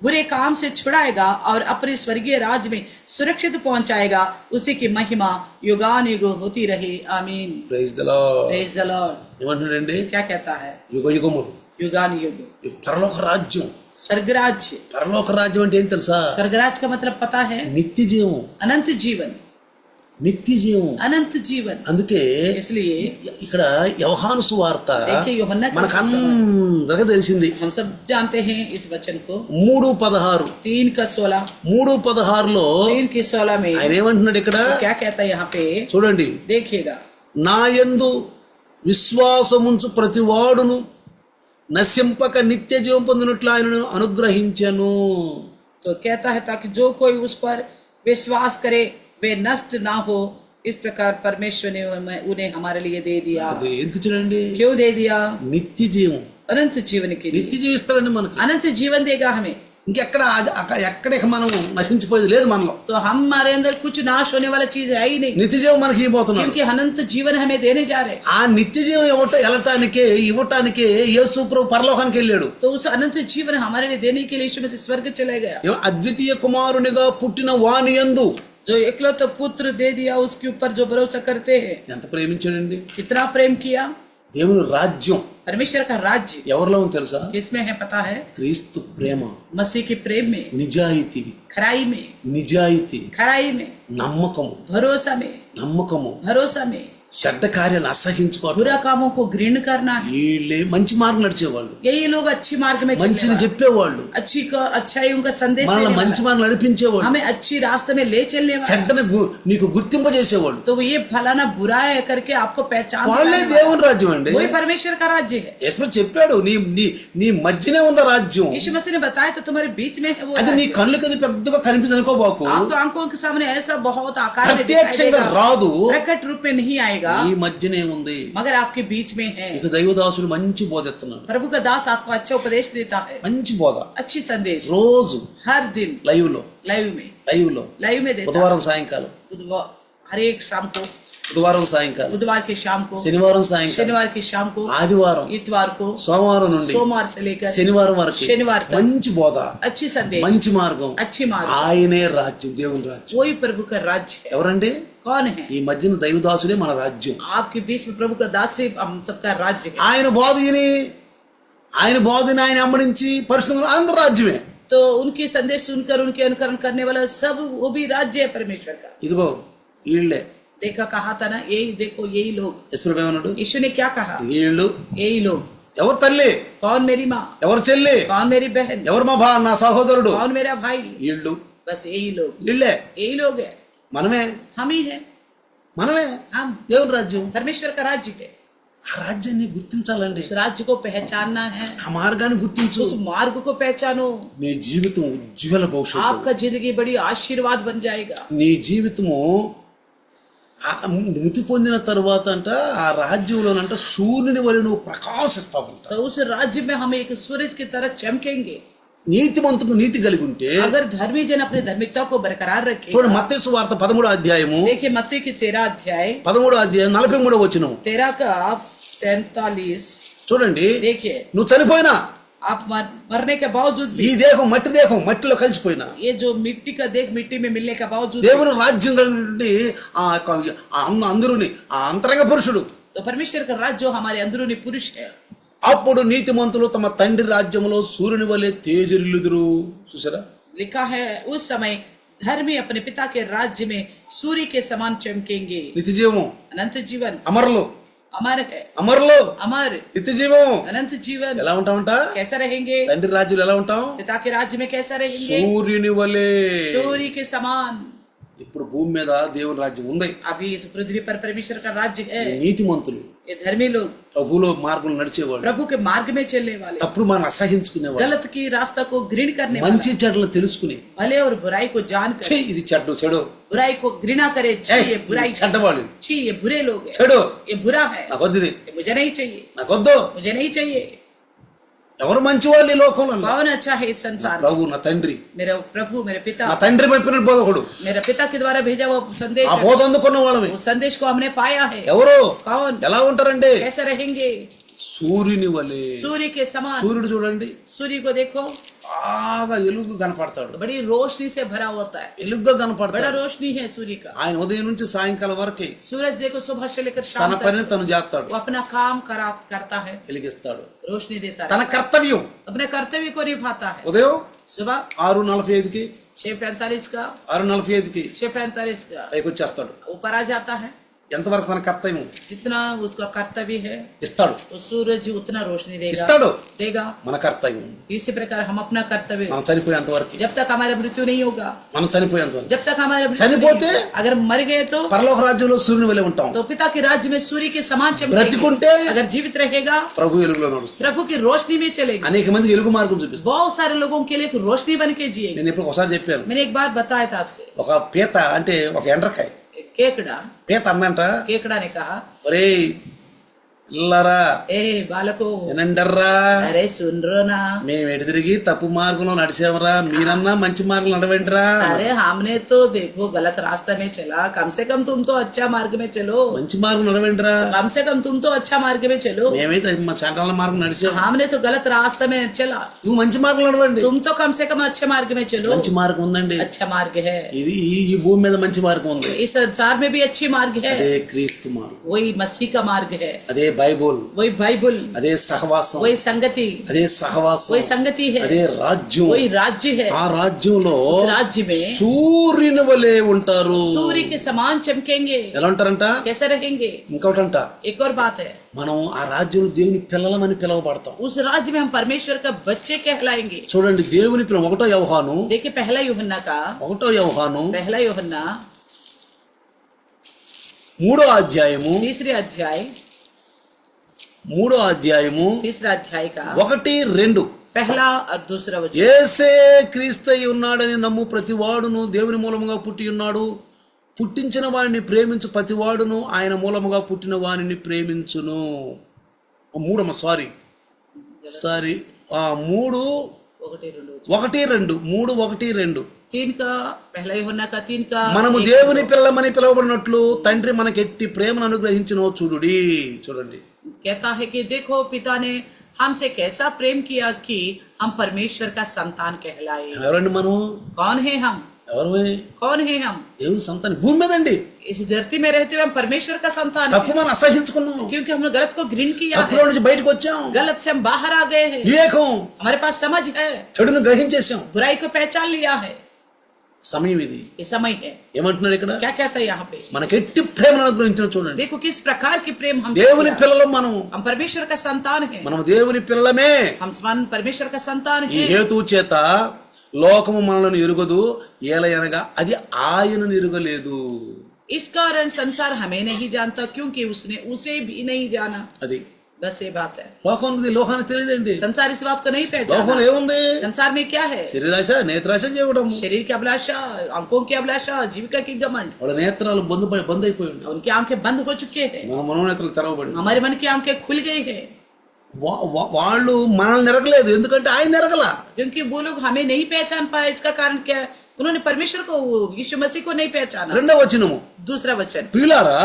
बुरे काम से छुड़ाएगा और अपने स्वर्गीय राज्य में सुरक्षित पहुंचाएगा, उसी की महिमा युगान युग होती रहे, आमीन। Praise the lord. Praise the lord. ఏమంటున్నాడండి? क्या कहता है? యుగ యుగములు युगान युग, పరలోక రాజ్యం. स्वर्ग राज्य। పరలోక రాజ్యం అంటే ఏం తెలుసా? स्वर्ग राज्य का मतलब पता है? నిత్య జీవం. अनंत जीवन, నిత్య జీవం. अनंत जीवन। అందుకే इसलिए ఇక్కడ యోహాను సువార్త देखिए यूहन्ना का మనకు అందరికీ తెలిసింది. हम सब जानते हैं इस वचन को। 3:16 3:16 3:16లో 3:16 में ఆయన ఏమంటున్నాడు ఇక్కడ? क्या कहता है यहाँ पे? చూడండి. देखिएगा, నా యందు విశ్వాసముంచు ప్రతివాడును నశింపక నిత్య జీవం పొందినట్లు ఆయనను అనుగ్రహించెను. तो कहता है ताकि जो कोई उस पर विश्वास करे वे नष्ट ना हो, इस प्रकार परमेश्वर ने उन्हें हमारे लिए दे दिया। అది ఎందుకు చూడండి? क्यों दे दिया? నిత్య జీవం. अनंत जीवन के लिए। నిత్య జీవిస్తాడండి మనకి. अनंत जीवन देगा हमें। ఇంకెక్కడ ఎక్కడిక మనం నశించిపోయేది లేదు మనలో. तो हमारे अंदर कुछ नाश होने वाला चीज है ही नहीं, నిత్య జీవం మనకి ఇవ్వబోతున్నాడు. क्योंकि अनंत जीवन हमें देने जा रहे हैं। ఆ నిత్య జీవం ఇవ్వటానికే యేసు ప్రభు పరలోకానికి వెళ్ళాడు. तो उस अनंत जीवन हमारे लिए देने के लिए यीशु मसीह स्वर्ग चले गया। అద్వితీయ కుమారునిగా పుట్టిన వాని యందు जो इकलौता पुत्र दे दिया, उसके ऊपर जो भरोसा करते हैं। ఎంత ప్రేమించాడండి? कितना प्रेम किया। దేవుని రాజ్యం परमेश्वर का राज्य ఎవరిలో ఉంది తెలుసా? किसमें है पता है? క్రీస్తు ప్రేమ, मसीह के प्रेम में, నిజాయితీ, खराई में, నిజాయితీ, खराई में, నమ్మకము, भरोसा में, చెడ్డ కార్యాలను అసహించుకోవడం. बुरा कामों को घृण करना है। వీళ్ళే మంచి మార్గం నడిచేవాళ్ళు, यही लोग अच्छी मार्ग में चलने మంచిని वाले, చెప్పేవాళ్ళు, अच्छाइयों का संदेश మనల్ని देने మంచి वाला, మార్గం నడిపించేవాళ్ళు, हमें अच्छी रास्ते में ले चलने वाला। చెడ్డని నీకు గుర్తింపజేసేవాళ్ళు. तो ये फलाना बुरा है करके आपको पहचान వాళ్ళే दिलाने దేవుని वाला, రాజ్యం అండి. वही परमेश्वर का राज्य है। యేసు చెప్పాడు, నీ నీ నీ మధ్యనే ఉంది రాజ్యం. यीशु मसीह ने बताया तो तुम्हारे बीच में है वो అది నీ राज्य। కళ్ళకి అది పెద్దగా కనిపిస్తుంది అనుకోబాకు. आपको आंखों के सामने ऐसा बहुत आकार में दिखाई ప్రత్యక్షంగా देगा, రాదు, प्रकट रूप में नहीं आएगा, ఈ మధ్యనే ఉంది. मगर आपके बीच में है। ఇక దైవదాసుడు మంచి బోధ ఎత్తున్నాడు. प्रभु का दास आपको अच्छा उपदेश देता है, మంచి బోధ अच्छी संदेश రోజు हर दिन లైవ్ లో लाइव में देता है। బుధవారం సాయంకాలం, हर एक शाम को, బుధవారం సాయంకాలం, बुधवार की शाम को, శనివారం సాయంకాలం, शनिवार की शाम को, ఆదివారం, इतवार को, సోమవారం నుండి सोमवार से लेकर శనివారం వరకు शनिवार तक మంచి బోధ, अच्छी संदेश, మంచి మార్గం. अच्छी मार्ग, ఆయనే రాజ్యం, దేవుని రాజ్యం. वही प्रभु का राज्य है। ఎవరండి? कौन है? ఈ మధ్యన దైవదాసుడే మన రాజ్యం. आपके बीच में प्रभु का दास से हम सबका राज्य है। ఆయన బోధని ఆయన అమ్మడించి పరిశుద్ధులు అందరూ రాజ్యమే. तो उनकी संदेश सुनकर उनके अनुकरण करने वाला सब वो भी राज्य है परमेश्वर का। ఇదిగో వీళ్ళే. देखा कहा था ना, यही देखो यही लोग। యేసు ఏమన్నాడు? यीशु ने क्या कहा? వీళ్ళు यही लोग। ఎవరు తల్లి, कौन मेरी माँ, ఎవరు చెల్లి, कौन मेरी बहन, ఎవరు నా సహోదరుడు, कौन मेरा भाई, వీళ్ళు बस यही लोग, వీళ్ళే. यही लोग है। మనమే हम ही है, हम దేవుని రాజ్యం. परमेश्वर का राज्य है। ఆ రాజ్యాన్ని గుర్తించాలండి. उस राज्य को पहचानना है, ఆ మార్గాన్ని గుర్తించు. उस मार्ग को पहचानो। నీ జీవితం ఉజ్వల భవిష్యత్తు. आपका जिंदगी बड़ी आशीर्वाद बन जाएगा। నీ జీవితము మృతి పొందిన తర్వాత అంట ఆ రాజ్యంలోనంట సూర్యుని వలె నువ్వు ప్రకాశిస్తావంట. तो उस राज्य में हम एक सूरज की तरह चमकेंगे। నీతిమంతుకు నీతి కలిగి ఉంటే, अगर धर्मी जन अपनी धार्मिकता को बरकरार रखे। చూడండి మత్తయి సువార్త 13వ అధ్యాయము, देखिए मत्ती की 13 अध्याय 13వ అధ్యాయం 43వ వచనం 13 का 43। చూడండి. देखिए నువ్వు చనిపోయినా, आप मरने के बावजूद ఈ भी, దేహం మట్టిలో కలిసిపోయినా, ये जो मिट्टी का देह मिट्टी में मिलने के बावजूद దేవుని రాజ్యం నుండి అందరూని ఆ అంతరంగ పురుషుడు, तो परमेश्वर का राज्य जो हमारे अंदरूनी पुरुष है, అప్పుడు నీతిమంతులు తమ తండ్రి రాజ్యంలో సూర్యుని వలె తేజరిల్లుదురు. చూసారా? लिखा है उस समय धर्मी अपने पिता के राज्य में सूर्य के समान चमकेंगे। నిత్య జీవం, अनंत जीवन అమరులు, अमर है, అమరులు, अमर నిత్య జీవం. अनंत जीवन। ఎలా ఉంటామంట? कैसा रहेंगे? తండ్రి రాజ్యంలో ఎలా ఉంటాం? पिता के राज्य में कैसा रहेंगे? సూర్యుని వలె. सूर्य के समान। ఇప్పుడు భూమి మీద దేవుని రాజ్యం ఉంది. अभी इस पृथ्वी पर परमेश्वर का राज्य है। ఈ నీతిమంతులు, ये धर्मी लोग ప్రభువులో మార్గంలో నడిచేవాళ్ళు, प्रभु के मार्ग में चलने वाले, అప్పుడు మనం అసహించుకునేవాళ్ళు, गलत की रास्ता को घृण करने మంచి वाला, చెడ్డలు తెలుసుకుని, भले और बुराई को जानकर ఛీ ఇది చెడు, बुराई को घृणा करे। छी ये बुराई, చెడ్డవాళ్ళు, छी ये बुरे लोग हैं, చెడు, ये बुरा है, నాకొద్దు, ఇది ये मुझे नहीं चाहिए, నాకొద్దు. मुझे नहीं चाहिए। ఎవరు మంచి వాళ్ళు ఈ లోకంలో? कौन अच्छा है इस संसार में? ప్రభు, నా తండ్రి, मेरा प्रभु, मेरे पिता, నా తండ్రి పంపిన బోధకుడు. मेरे पिता के द्वारा भेजा वो संदेश ఆ है। బోధ అందుకున్న వాళ్ళమే. उस संदेश को हमने पाया है। ఎవరు? कौन? ఎలా ఉంటారండి? कैसे रहेंगे? సూర్యుని వలె. सूर्य के समान। సూర్యుడు చూడండి, सूर्य को देखो, బాగా ఎలుగు కనపడతాడు, बड़ी रोशनी से भरा होता है, ఎలుగ్గా बड़ा కనపడతాడు. रोशनी है सूर्य का. ఆయన ఉదయం నుంచి సాయంకాలం వరకు सूरज देखो सुबह से लेकर తన शाम तक పనిని తను చేస్తాడు, वो अपना काम करता है, వెలిగిస్తాడు. रोशनी देता है, తన కర్తవ్యం अपने कर्तव्य को निभाता है. ఉదయం सुबह 6:45కి 6:45 का 6:45కి 6:45 का పైకి వచ్చేస్తాడు. ऊपर आ जाता है. ఎంతవరకు తన కర్తవ్యం जितना उसका कर्तव्य है ఇస్తాడు, तो सूरज उतना रोशनी ఇస్తాడు. देगा. మన కర్తవ్యం इसी प्रकार हम अपना कर्तव्य, మనం చనిపోయేంత వరకు, जब तक हमारा मृत्यु नहीं होगा, మనం చనిపోయేంత వరకు जब तक हमारा मृत्यु చనిపోతే नहीं, अगर मर गए तो పరలోక రాజ్యంలో సూర్యుని వలె ఉంటాం. तो पिता के राज्य में सूर्य के समान चमकेंगे. బ్రతికుంటే अगर जीवित रहेगा ప్రభు వెలుగులో నడుస్తాడు. प्रभु की रोशनी में चलेगा. అనేక మందికి వెలుగు మార్గం చూపిస్తాడు. बहुत सारे लोगों के लिए एक रोशनी बन के जिएगा. నేను ఇప్పుడు ఒకసారి చెప్పాను, मैंने एक बात बताया था आपसे. ఒక పీత అంటే ఒక ఎండ్రకాయ केकड़ा పీత అందంట, केकड़ा ने कहा, ఒరేయ్ పిల్లరా ए बालको, వినండర్రా, अरे सुन रो ना, మేము ఎటు తిరిగి తప్పు మార్గంలో నడిచామరా, మీరన్నా మంచి మార్గం నడవండిరా. अरे हमने तो देखो गलत रास्ते में चला, कम से कम तुम तो अच्छा मार्ग में चलो, మంచి మార్గం నడవండిరా. कम से कम तुम तो अच्छा मार्ग में चलो. మేమైతే మా సంకలన మార్గం నడిచాం, हमने तो गलत रास्ते में चला, నువ్వు మంచి మార్గం నడవండి. तुम तो कम से कम अच्छे मार्ग में चलो. మంచి మార్గం ఉందండి, अच्छा मार्ग है, ఇది ఈ భూమి మీద మంచి మార్గం ఉంది. इस संसार में भी अच्छी मार्ग है, అదే క్రీస్తు మార్గం, वही मसीह का मार्ग है, అదే బైబుల్, वही बाइबल, అదే సహవాసం, वही संगति, అదే సహవాసం, वही संगति है, అదే రాజ్యం. वही राज्य है. ఆ రాజ్యంలో उस राज्य में సూర్యుని వలె ఉంటారు. सूर्य के समान चमकेंगे. ఎలా ఉంటారంట? कैसे रहेंगे? ఇంకోటంట, एक और बात है, మనం ఆ రాజ్యంలో దేవుని పిల్లలమని పిలువబడతాం. उस राज्य में हम परमेश्वर का बच्चे कहलाएंगे. చూడండి, దేవుని పిల్ల 1 యోహాను देखिए पहला यूहन्ना का 1 యోహాను पहला यूहन्ना 3వ అధ్యాయము 3 अध्याय 3వ అధ్యాయము 3 अध्याय का 1-2 पहला और दूसरा वचन. యేసే క్రీస్తయి ఉన్నాడని నమ్ము ప్రతివాడును దేవుని మూలముగా పుట్టి ఉన్నాడు. పుట్టించిన వారిని ప్రేమించు ప్రతివాడును ఆయన మూలముగా పుట్టిన వారిని ప్రేమించును. 3 సారీ 3:1-2 3 का पहला यूहन्ना का 3 का మనము దేవుని పిల్లలమని పిలువబడినట్లు తండ్రి మనకి ఎట్టి ప్రేమను అనుగ్రహించునో చూడండి. कहता है कि देखो पिता ने हमसे कैसा प्रेम किया कि हम परमेश्वर का संतान कहलाए. ఎవరండి మనం? कौन है हम? ఎవరు? कौन है हम? దేవుని సంతానం. భూమి మీదండి इस धरती में रहते हुए हम परमेश्वर का संतान తప్పు है, మనం అసహించుకున్నాం, क्योंकि हमने गलत को घृण किया తప్పులో है, నుంచి బయటకు వచ్చాం, गलत से हम बाहर आ गए हैं, వివేకం हमारे पास समझ है, చెడును గ్రహించేసాం. बुराई को पहचान लिया है. సమయం ఇది. ये समय है. ఏమంటున్నాడు ఇక్కడ? क्या कहता है यहाँ पे? మనకి ఎట్టి ప్రేమను అనుగ్రహించిన చూడండి. देखो किस प्रकार की प्रेम हम దేవుని పిల్లలం మనం. हम परमेश्वर का संतान है, మనం దేవుని పిల్లలమే. हम परमेश्वर का संतान ఈ है. హేతు చేత లోకము మనలను ఎరుగదు, ఏలయనగా అది ఆయనను ఎరుగలేదు. इस कारण संसार हमें नहीं जानता, क्योंकि उसने उसे भी नहीं जाना. అది बस ये बात है. లోకానికి తెలియదండి. संसार इस बात को नहीं లోకంలో पहचाना. ఏముంది? संसार में क्या है? శరీరాశ, నేత్రాశ చేయడం. शरीर की अभिलाषा, आंखों की अभिलाषा, जीविका की घमंड. వాళ్ళ నేత్రాలు బంద్ అయిపోయి ఉన్నాయి. उनकी आंखें बंद हो चुके हैं, మన మనోనేత్రాలు తెరవబడి. हमारे मन की आंखें खुल गई है, వాళ్ళు మనల్ని ఎరగలేదు, ఎందుకంటే ఆయన ఎరగల. क्योंकि वो लोग हमें नहीं पहचान पाए. इसका कारण क्या है? उन्होंने परमेश्वर को, यीशु मसीह को नहीं पहचाना. 2వ వచనము, दूसरा वचन. ప్రియులారా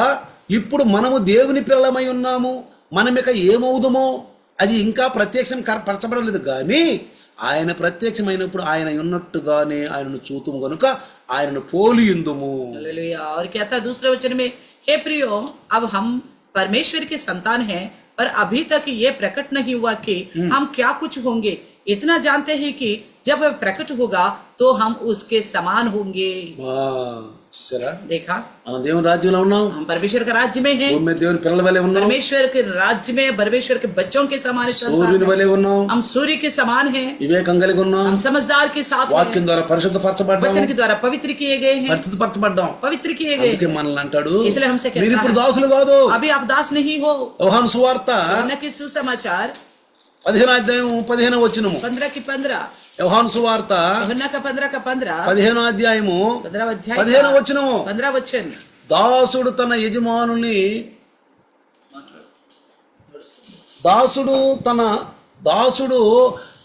ఇప్పుడు మనము దేవుని పిల్లలమై ఉన్నాము, మనం ఇక ఏమవుదుమో అది ఇంకా ప్రత్యక్షం పరచబడలేదు, కానీ ఆయన ప్రత్యక్షమైనప్పుడు ఆయన ఉన్నట్టుగానే ఆయనను చూతుము గనుక ఆయనను పోలియుందుము. हालेलुया. और कहता है दूसरे वचन में, हे प्रियो अब हम परमेश्वर के संतान हैं, पर अभी तक ये प्रकट नहीं हुआ कि हम क्या कुछ होंगे. इतना जानते हैं कि जब वह प्रकट होगा तो हम उसके समान होंगे. చూసారా, देखा, మనం దేవుని రాజ్యంలో ఉన్నాం, हम परमेश्वर के राज्य में हैं, భూమి మీద దేవుని పిల్లల వలె ఉన్నాం, परमेश्वर के राज्य में परमेश्वर के बच्चों के समान इस संसार సూర్యుని में. వలె ఉన్నాం, हम सूर्य के समान हैं, వివేకం కలిగి ఉన్నాం, हम समझदार के साथ हैं, వాక్యం ద్వారా పరిశుద్ధపరచబడ్డాం, वचन के द्वारा पवित्र किए गए हैं, పరిశుద్ధపరచబడ్డాం. पवित्र किए गए అందుకే हैं. మనల్ని అంటాడు, इसलिए हमसे कहता మీరు ఇప్పుడు है, దాసులు కాదు. अभी आप दास नहीं हो. యోహాను సువార్త न कि सुसमाचार 15వ అధ్యాయం 15వ వచనము. 15 की 15, యోహాను సువార్త यूहन्ना का 15 का 15, 15వ అధ్యాయము 15 अध्याय 15వ వచనము. 15 वचन. దాసుడు తన యజమానుని దాసుడు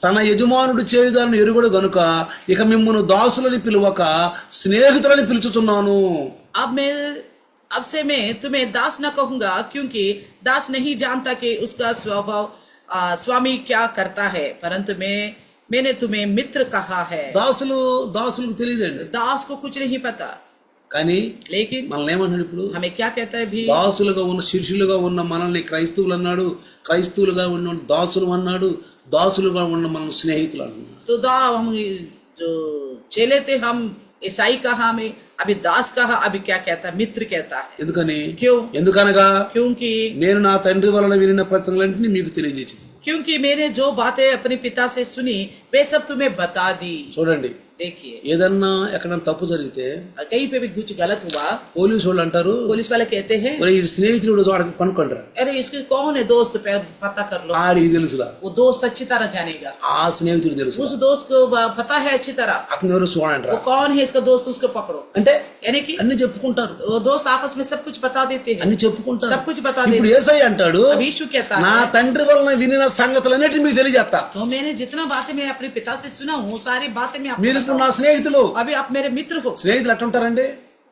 తన యజమానుడు చేయుదాన్ని ఎరుగడు గనుక ఇక మిమ్మును దాసులని పిలువక స్నేహితులని పిలుచుతున్నాను. अब से मैं तुम्हें दास न कहूंगा, क्योंकि दास नहीं जानता कि उसका स्वभाव स्वामी क्या करता है, परंतु मैं मैंने तुम्हें मित्र कहा है। దాసులకు తెలియదండి, दास को कुछ नहीं पता, కానీ लेकिन మనల్ని ఏమంటున్నాడు ఇప్పుడు? हमें क्या कहता है भी? దాసులుగా ఉన్న శిష్యులుగా ఉన్న మనల్ని క్రైస్తవులు అన్నాడు, క్రైస్తవులుగా ఉన్న దాసులు అన్నాడు, దాసులుగా ఉన్న మనం స్నేహితులు అన్నాడు. तो हम जो चेले थे हम ईसाई कहा, हमें अभी दास कहा, अभी क्या कहता है? मित्र कहता है। ఎందుకని? क्यों? ఎందుకనగా क्योंकि నేను నా తండ్రి వలన వినిన ప్రసంగలన్నింటినీ మీకు తెలియజేసింది. क्योंकि मैंने जो बातें अपने पिता से सुनी वे सब तुम्हें बता दी। చూడండి, देखिए, ఏదన్నా ఎక్కడన్నా తప్పు జరిగితే कहीं पे भी कुछ गलत हुआ, పోలీసు వాళ్ళు అంటారు, पुलिस वाले कहते हैं మరి ఈ స్నేహితుడు వాడికి కనుక్కొంటారా, अरे इसके कौन है दोस्त, पता कर लो। ఆడికి తెలుసురా, वो दोस्त अच्छी तरह जानेगा, ఆ స్నేహితుడు తెలుసు, उस दोस्त को पता है अच्छी तरह, అతను ఎవరు చూడండి वो कौन है इसका दोस्त, उसको पकड़ो। అంటే यानी कि అన్ని చెప్పుకుంటారు, वो दोस्त आपस में सब कुछ बता देते हैं, అన్ని చెప్పుకుంటారు. सब कुछ बता ఇప్పుడు देते యేసయ్య అంటాడు, हैं। अब यीशु कहता నా है తండ్రి వలన వినిన సంగతులన్నిటిని మీకు తెలియజేస్తా. तो मैंने जितना बातें मैं अपने पिता से सुना हूँ सारी बातें मैं आपको మీరు ఇప్పుడు నా बताऊं। స్నేహితులు. अभी आप मेरे मित्र हो। స్నేహితులు ఎట్లా ఉంటారండి?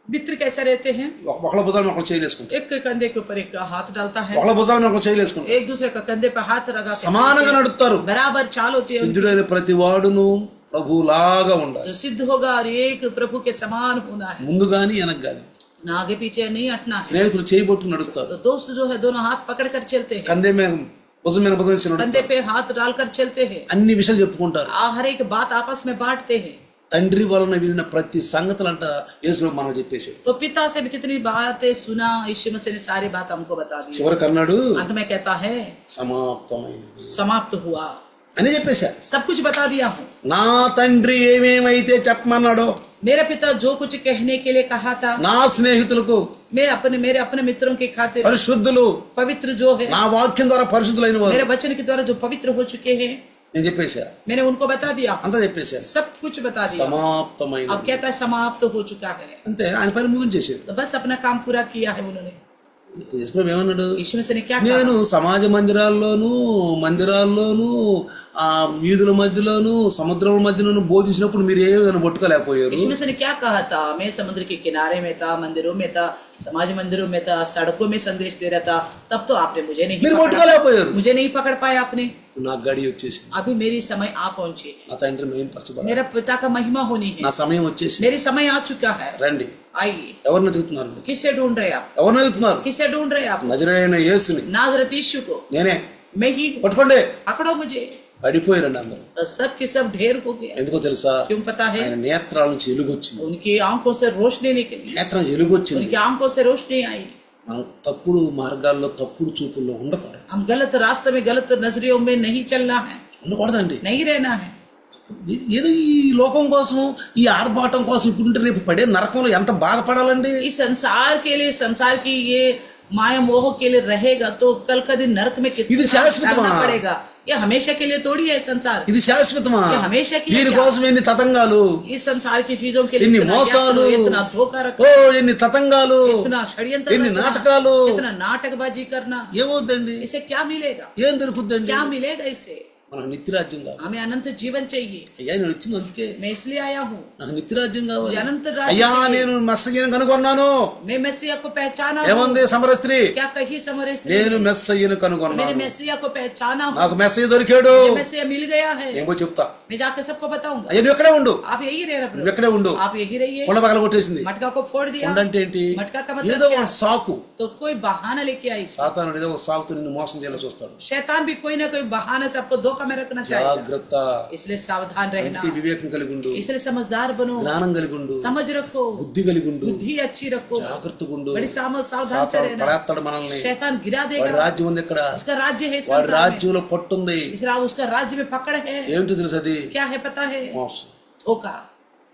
मित्र कैसे रहते हैं? ఒకళ్ళ భుజాలను ఒకళ్ళు చేయలేసుకుంటారు, एक के कंधे के ऊपर एक हाथ डालता है, ఒకళ్ళ భుజాలను ఒకళ్ళు చేయలేసుకుంటారు, एक दूसरे का कंधे पे हाथ लगा के సమానంగా నడుస్తారు. बराबर चाल होती है। సిద్ధుడైన ప్రతి వాడును ప్రభులాగా ఉండాలి. जो सिद्ध होगा और एक प्रभु के समान होना है, ముందు గాని వెనక గాని ना आगे पीछे नहीं हटना है। స్నేహితులు చేయబొట్టు నడుస్తారు, तो दोस्त जो है दोनों हाथ पकड़ कर चलते हैं, కందే మీద భుజం మీద భుజం వేసి कंधे నడుస్తారు, पे हाथ डालकर चलते हैं, అన్ని విషయాలు చెప్పుకుంటారు. हर एक बात आपस में बांटते हैं। తండ్రి వలన వినిన ప్రతి సంగతులంట యేసు మనం చెప్పేశాడు. तो पिता से भी कितनी बातें सुना, यीशु मसीह ने सारी बात हमको बता दी। చివరికి అన్నాడు, अंत में कहता है సమాప్తమైనది समाप्त हुआ, అని చెప్పేశా. सब कुछ बता दिया हूँ। నా తండ్రి ఏమేమైతే చెప్పమన్నాడో मेरा पिता जो कुछ कहने के लिए कहा था, నా స్నేహితులకు मेरे अपने मित्रों की खातिर పరిశుద్ధులు, पवित्र जो है, నా వాక్యం ద్వారా పరిశుద్ధులైన వారు मेरे वचन के द्वारा जो पवित्र हो चुके हैं, నేను చెప్పేశా, मैंने उनको बता दिया, అంతా చెప్పేశా. सब कुछ बता दिया। సమాప్తమైన अब कहता है समाप्त हो चुका है, అంతే, ఆయన పని ముగించేసాడు. तो बस अपना काम पूरा किया है उन्होंने। యేసుప్రభు ఏమన్నాడు? यीशु मसीह ने क्या నేను कहा? సమాజ మందిరాల్లోనూ ఆ వీధుల మధ్యలోను సముద్రం మధ్యలోను బోధించినప్పుడు మీరు ఏమైనా పట్టుకోలేకపోయారు. यीशु मसीह ने क्या कहा था? मैं समुद्र के किनारे में था, मंदिरों में था, समाज मंदिरों में था, सड़कों में संदेश दे रहा था, तब तो आपने मुझे नहीं మీరు पकड़ा, పట్టుకోలేకపోయారు. मुझे नहीं पकड़ पाया आपने। నాకు గడి వచ్చేసింది, अभी मेरी समय आ पहुंची है, నా తండ్రి మహిమపరచబడాలి, मेरा पिता का महिमा होनी నా है, సమయం వచ్చేసింది, मेरी समय आ चुका है। రండి. आइए। ఎవరిని వెతుకుతున్నారు? किसे ढूंढ रहे आप? ఎవరిని వెతుకుతున్నారు? किसे ढूंढ रहे आप? నజరేయుడైన యేసుని. नाज़रेत यीशु को। నేనే. मैं ही हूँ, పట్టుకోండి. पकड़ो मुझे। పడిపోయారండి అందరూ. सब के सब ढेर हो गया। ఎందుకో తెలుసా? क्यों पता है? ఆయన నేత్రాల నుంచి ఎలుగొచ్చింది, उनकी आंखों से रोशनी निकली, నేత్రం ఎలుగొచ్చింది. उनकी आंखों से रोशनी आई। మనం తప్పుడు మార్గాల్లో తప్పుడు చూపుల్లో ఉండకూడదు, हम गलत रास्ते में गलत नजरियों में नहीं चलना है, ఉండకూడదండి. नहीं रहना है। ఏదో ఈ లోకం కోసం ఈ ఆర్భాటం కోసం ఇప్పుడు రేపు పడే నరకంలో ఎంత బాధపడాలండి. इस संसार के लिए, संसार की ये माया मोह के लिए रहेगा तो कल का दिन नरक में ఇది कितना శాశ్వతమా? करना पड़ेगा। ये हमेशा के लिए थोड़ी है संसार, ఇది శాశ్వతమా? ये हमेशा की है దీనికోసం ఎన్ని తతంగాలు, इस संसार की चीजों के लिए इन्हीं इतना मौसालू, यत्न, इतना धोखा ఓ रखना, ఎన్ని తతంగాలు, इतना षड्यंत्र ఎన్ని रचना, నాటకాలు. इतना नाटकबाजी करना, ఏమవుద్దండి? इसे क्या मिलेगा? ఏం దొరుకుద్దండి? क्या मिलेगा इससे? మనకు నిత్యరాజ్యం కావాలి. हमें अनंत जीवन चाहिए। అయ్యా నేను వచ్చింది అందుకే, मैं इसलिए आया हूँ, నాకు నిత్యరాజ్యం కావాలి. मुझे अनंत राज्य అయ్యా चाहिए। నేను మెస్సయ్యను కనుగొన్నాను. मैं मेसिया को पहचाना ఏమంది हूँ। సమర స్త్రీ? क्या कही समरे स्त्री? నేను మెస్సయ్యను मैंने కనుగొన్నాను, मेसिया को पहचाना हूँ, నాకు మెస్సయ్య దొరికాడు. मुझे मेसिया मिल गया है। ఏమో చెప్తా. मैं जाकर सबको बताऊंगा। అయ్యా నువ్వు ఎక్కడే ఉండు, आप यही रहना నువ్వు प्रभु, ఎక్కడే ఉండు. आप यही रहिए। కొండ పగల కొట్టేసింది. मटका को फोड़ दिया, కొండంటే ఏంటి? मटका का मतलब ఏదో क्या? ఒక సాకు. तो कोई बहाना लेके आई। సాతానుడు ఏదో ఒక సాకుతో నిన్ను మోసం చేయాలని చూస్తాడు. शैतान भी कोई ना कोई बहाना से आपको धोखा में रखना चाहिए, జాగ్రత్త. इसलिए सावधान रहना, అందుకే వివేకం కలిగి ఉండు, इसलिए समझदार बनो, జ్ఞానం కలిగి ఉండు, समझ रखो, బుద్ధి కలిగి ఉండు, बुद्धि अच्छी रखो, జాగ్రత్తగా ఉండు. बड़ी सावधान से సాతాను रहना। పడేస్తాడు మనల్ని. शैतान गिरा వాడి देगा, రాజ్యం ఉంది ఇక్కడ, उसका राज्य है इस వాడి संसार में, రాజ్యంలో పట్టుంది. उसका राज्य में पकड़ है। ఏమిటో తెలుసు? అది क्या है पता है? మోసం. धोखा।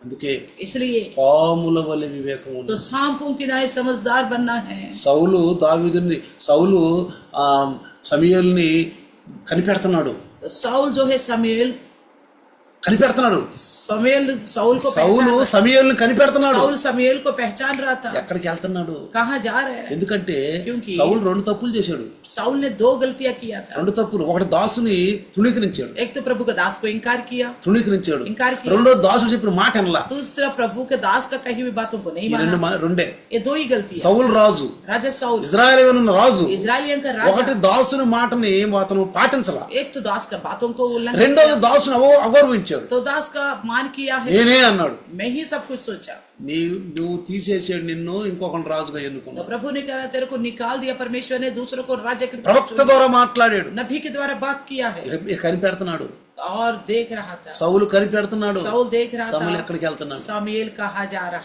అందుకే इसलिए పాముల వలె వివేకం ఉంది. तो सांपों की नाई समझदार बनना है। సౌలు సమూయేలుని కనిపెడుతున్నాడు. तो साउल जो है शमूएल కనిపెడుతున్నాడు. समूएल साउल को సౌలు సమూయేలును కనిపెడుతున్నాడు. साउल समूएल को पहचान रहा था. ఎక్కడికి వెళ్తున్నాడు? कहाँ जा रहे हैं? ఎందుకంటే क्योंकि సౌలు 2 తప్పులు చేశాడు. साउल ने 2 गलतियां किया था. 2 తప్పులు. ఒకటి దాసుని తృణీకరించాడు. एक तो प्रभु के दास को इनकार किया. తృణీకరించాడు. इनकार किया. రెండో దాసుడు చెప్పిన మాట అనలా. दूसरा प्रभु के दास का कही हुई बातों को नहीं ఈ माना. రెండే. ये 2 ही गलतियां. సౌలు రాజు, राजा साउल ఇజ్రాయేలు రాజు. इजराइलियन का ఒకటి राजा. దాసుని మాటని అతను పాటించలా. एक तो दास का बातों को उल्लंघन. రెండోది దాసుని అగౌరవించాడు. तो दास का अपमान किया है. నేనే అన్నాడు. मैं ही सब कुछ सोचा. నువ్వు తీసేసాడు నిన్ను, ఇంకొకటి రాజుగా तो ఎన్నుకున్నావు. प्रभु ने कहा तेरे को निकाल दिया, परमेश्वर ने दूसरों को राज्य के ప్రవక్త ద్వారా మాట్లాడాడు. नबी के द्वारा बात किया है. కనిపెడుతున్నాడు. और देख रहा था. సౌలు కనిపెడుతున్నాడు. साउल देख रहा సమూయేలు था. ఎక్కడికి వెళ్తున్నాడు? समूएल कहाँ जा रहा.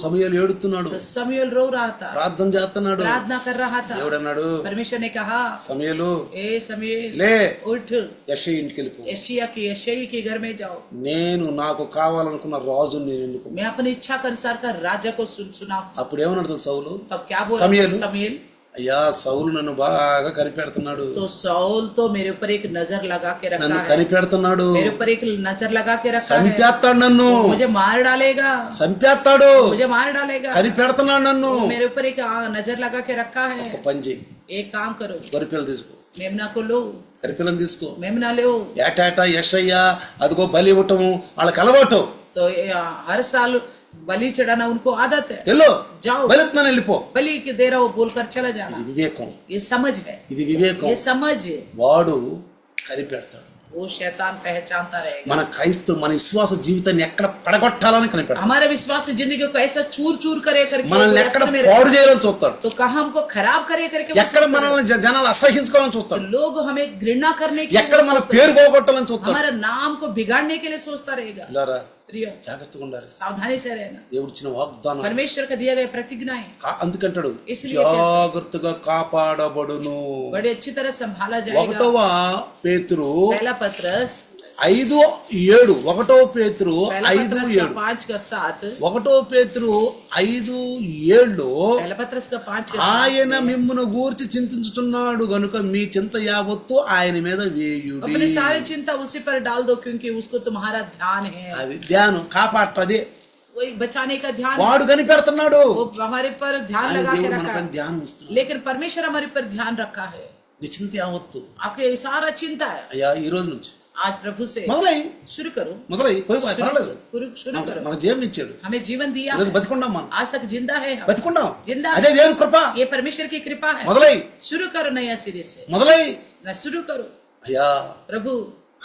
సమూయేలు ఏడుస్తున్నాడు. तो समूएल रो रहा था, ప్రార్థన చేస్తున్నాడు. प्रार्थना कर रहा था. దేవుడన్నాడు, परमेश्वर ने कहा సమూయేలు ए समूएल లే, उठ, యెషయి ఇంటికి వెళ్ళిపో. यशायाह के घर में जाओ. నేను నాకు కావాలనుకున్న రాజుని నేను ఎన్నుకున్నాను. मैं अपनी इच्छा के अनुसार का राजा को सुनाऊं. అప్పుడు ఏమన్నాడు సౌలు? तब क्या बोला సమూయేలు, समूएल? అయ్యా సౌలు నన్ను బాగా కనిపెడుతున్నాడు. तो साउल तो मेरे ऊपर एक नजर लगा के रखा నన్ను है. కనిపెడుతున్నాడు. मेरे ऊपर एक नजर लगा के रखा है. సంపేస్తాడు నన్ను. मुझे मार डालेगा. సంపేస్తాడు. मुझे मार डालेगा. కనిపెడుతున్నాడు నన్ను. मेरे ऊपर एक नजर लगा के रखा है. ఒక పని చెయ్యి, एक काम करो, గొర్రెపిల్ల తీసుకో. मेमना को लो. గొర్రెపిల్లని తీసుకో. मेमना लो. ఏటాటా యెషయ్య అదిగో బలి ఇవ్వటం వాళ్ళకి అలవాటు. तो हर साल बलि चढ़ाना उनको आदत है. వెళ్ళు, जाओ, బలిత్నాను వెళ్ళిపో. बलि के दे रहा हो बोलकर चला जाना. ఇది వివేకం. ये समझ है. ఇది వివేకం. ये समझ है. వాడు కనిపెడతాడు. वो शैतान पहचानता रहेगा. మన విశ్వాస జీవితాన్ని ఎక్కడ పడగొట్టాలని కనిపెడతాడు. हमारे विश्वास जिंदगी को ऐसा चूर चूर करे करके మనల్ని ఎక్కడ పాడు చేయాలని చూస్తాడు. तो कहाँ हमको खराब करे करके ఎక్కడ మనల్ని జనాలు అసహించుకోవాలని చూస్తాడు. लोग हमें घृणा करने के ఎక్కడ మన పేరు పోగొట్టాలని చూస్తాడు. हमारे नाम को बिगाड़ने के लिए सोचता रहेगा. ఇలారా प्रिय, జాగ్రత్తగా ఉండాలి. सावधानी से रहना. దేవుడు ఇచ్చిన వాగ్దానం. परमेश्वर का दिया गया प्रतिज्ञाएं అందుకంటాడు इसलिए జాగ్రత్తగా కాపాడబడును. बड़े अच्छी तरह संभाला जाएगा. 1 పేతురు पहला पत्रस 5:7. 1 పేతురు पहला पत्रस का 5:7. 5 का 7. 1 పేతురు 5:7 पहला पत्रस का 5 का 7. ఆయన మిమ్మును గూర్చి చింతించుచున్నాడు గనుక మీ చింత యావత్తు ఆయన మీద వేయుడి. अपनी सारी चिंता उसी पर डाल दो क्योंकि उसको तुम्हारा ध्यान है. అది ధ్యానం కాపాడది. वही बचाने का ध्यान. వాడు కనిపెడుతున్నాడు. वो हमारे पर ध्यान लगा के దేవుడు रखा మనపైన है. ధ్యానం ఇస్తున్నాడు. लेकिन परमेश्वर हमारे पर ध्यान रखा है. నీ చింత యావత్తు आपके सारा चिंता है. అయ్యా ఈ రోజు నుంచి आज प्रभु से మొదలై शुरू करो. పర్వాలేదు. शुरू करो. మన జీవం ఇచ్చాడు. हमें जीवन दिया ఈరోజు है. బతికుండాం మనం. आज तक जिंदा है हम. బతికుండాం. जिंदा అదే है. దేవుని కృప. ये परमेश्वर की कृपा है. మొదలై शुरू करो नया सिरे से. మొదలై ना शुरू करो. అయ్యా प्रभु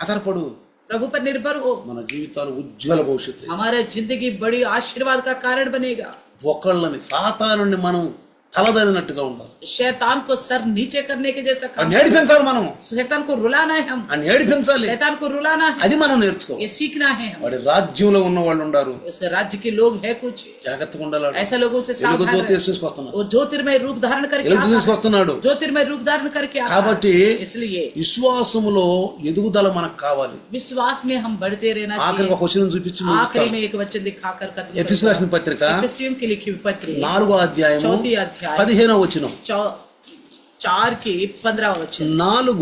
ఆధారపడు. प्रभु पर निर्भर हो. మన జీవితాలు ఉజ్వల భవిష్యత్తు. हमारा जिंदगी बड़ी आशीर्वाद का कारण बनेगा. ఒకళ్ళని సాతానుని మనం తలదనినట్టుగా ఉండాలి. शैतान को सर नीचे करने के जैसा काम. అని ఏడిపించాలి మనం. शैतान को रुलाना है हम. అని ఏడిపించాలి. शैतान को रुलाना है. అది మనం నేర్చుకోవాలి. ये सीखना है हम. వాడి రాజ్యంలో ఉన్న వాళ్ళు ఉండారు. उसके राज्य के लोग है कुछ. జాగ్రత్తగా ఉండాలి. ऐसे लोगों से వెలుగు सावधान జ్యోతి रहे. తీసుకొస్తున్నాడు. वो ज्योतिर्मय रूप धारण करके వెలుగు आता है. తీసుకొస్తున్నాడు. ज्योतिर्मय रूप धारण करके आता కాబట్టి है. इसलिए విశ్వాసములో ఎదుగుదల మనకు కావాలి. विश्वास में हम बढ़ते रहना ఆఖరికి चाहिए. ఒక క్వశ్చన్ చూపించి आखिरी में एक वचन दिखाकर खत्म ఎఫెసీయులకు రాసిన పత్రిక एफेसियों की लिखी हुई पत्री 4వ అధ్యాయము 4th अध्याय 15వ వచనం. 4 की 15 वचन. 4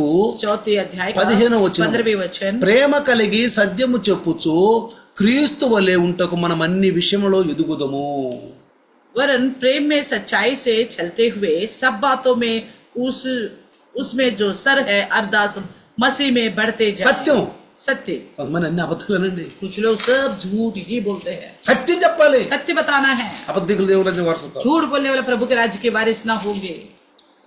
4th अध्याय का 15వ వచనం. 15वें वचन. ప్రేమ కలిగి సత్యము చెప్పుచు క్రీస్తు వలె ఉంటకు మనం అన్ని విషయములో ఎదుగుదము. वरन प्रेम में सच्चाई से चलते हुए सब बातों में उसमें जो सर है अरदास मसीह में बढ़ते जाएं. సత్యం. सत्य. కొంతమంది అన్ని అబద్ధాలేనండి. कुछ लोग सब झूठ ही बोलते हैं. సత్యం చెప్పాలి. सत्य बताना है. అబద్ధికులు దేవుని రాజ్యం వారసులు కాదు. झूठ बोलने वाले प्रभु के राज्य के वारिस ना होंगे.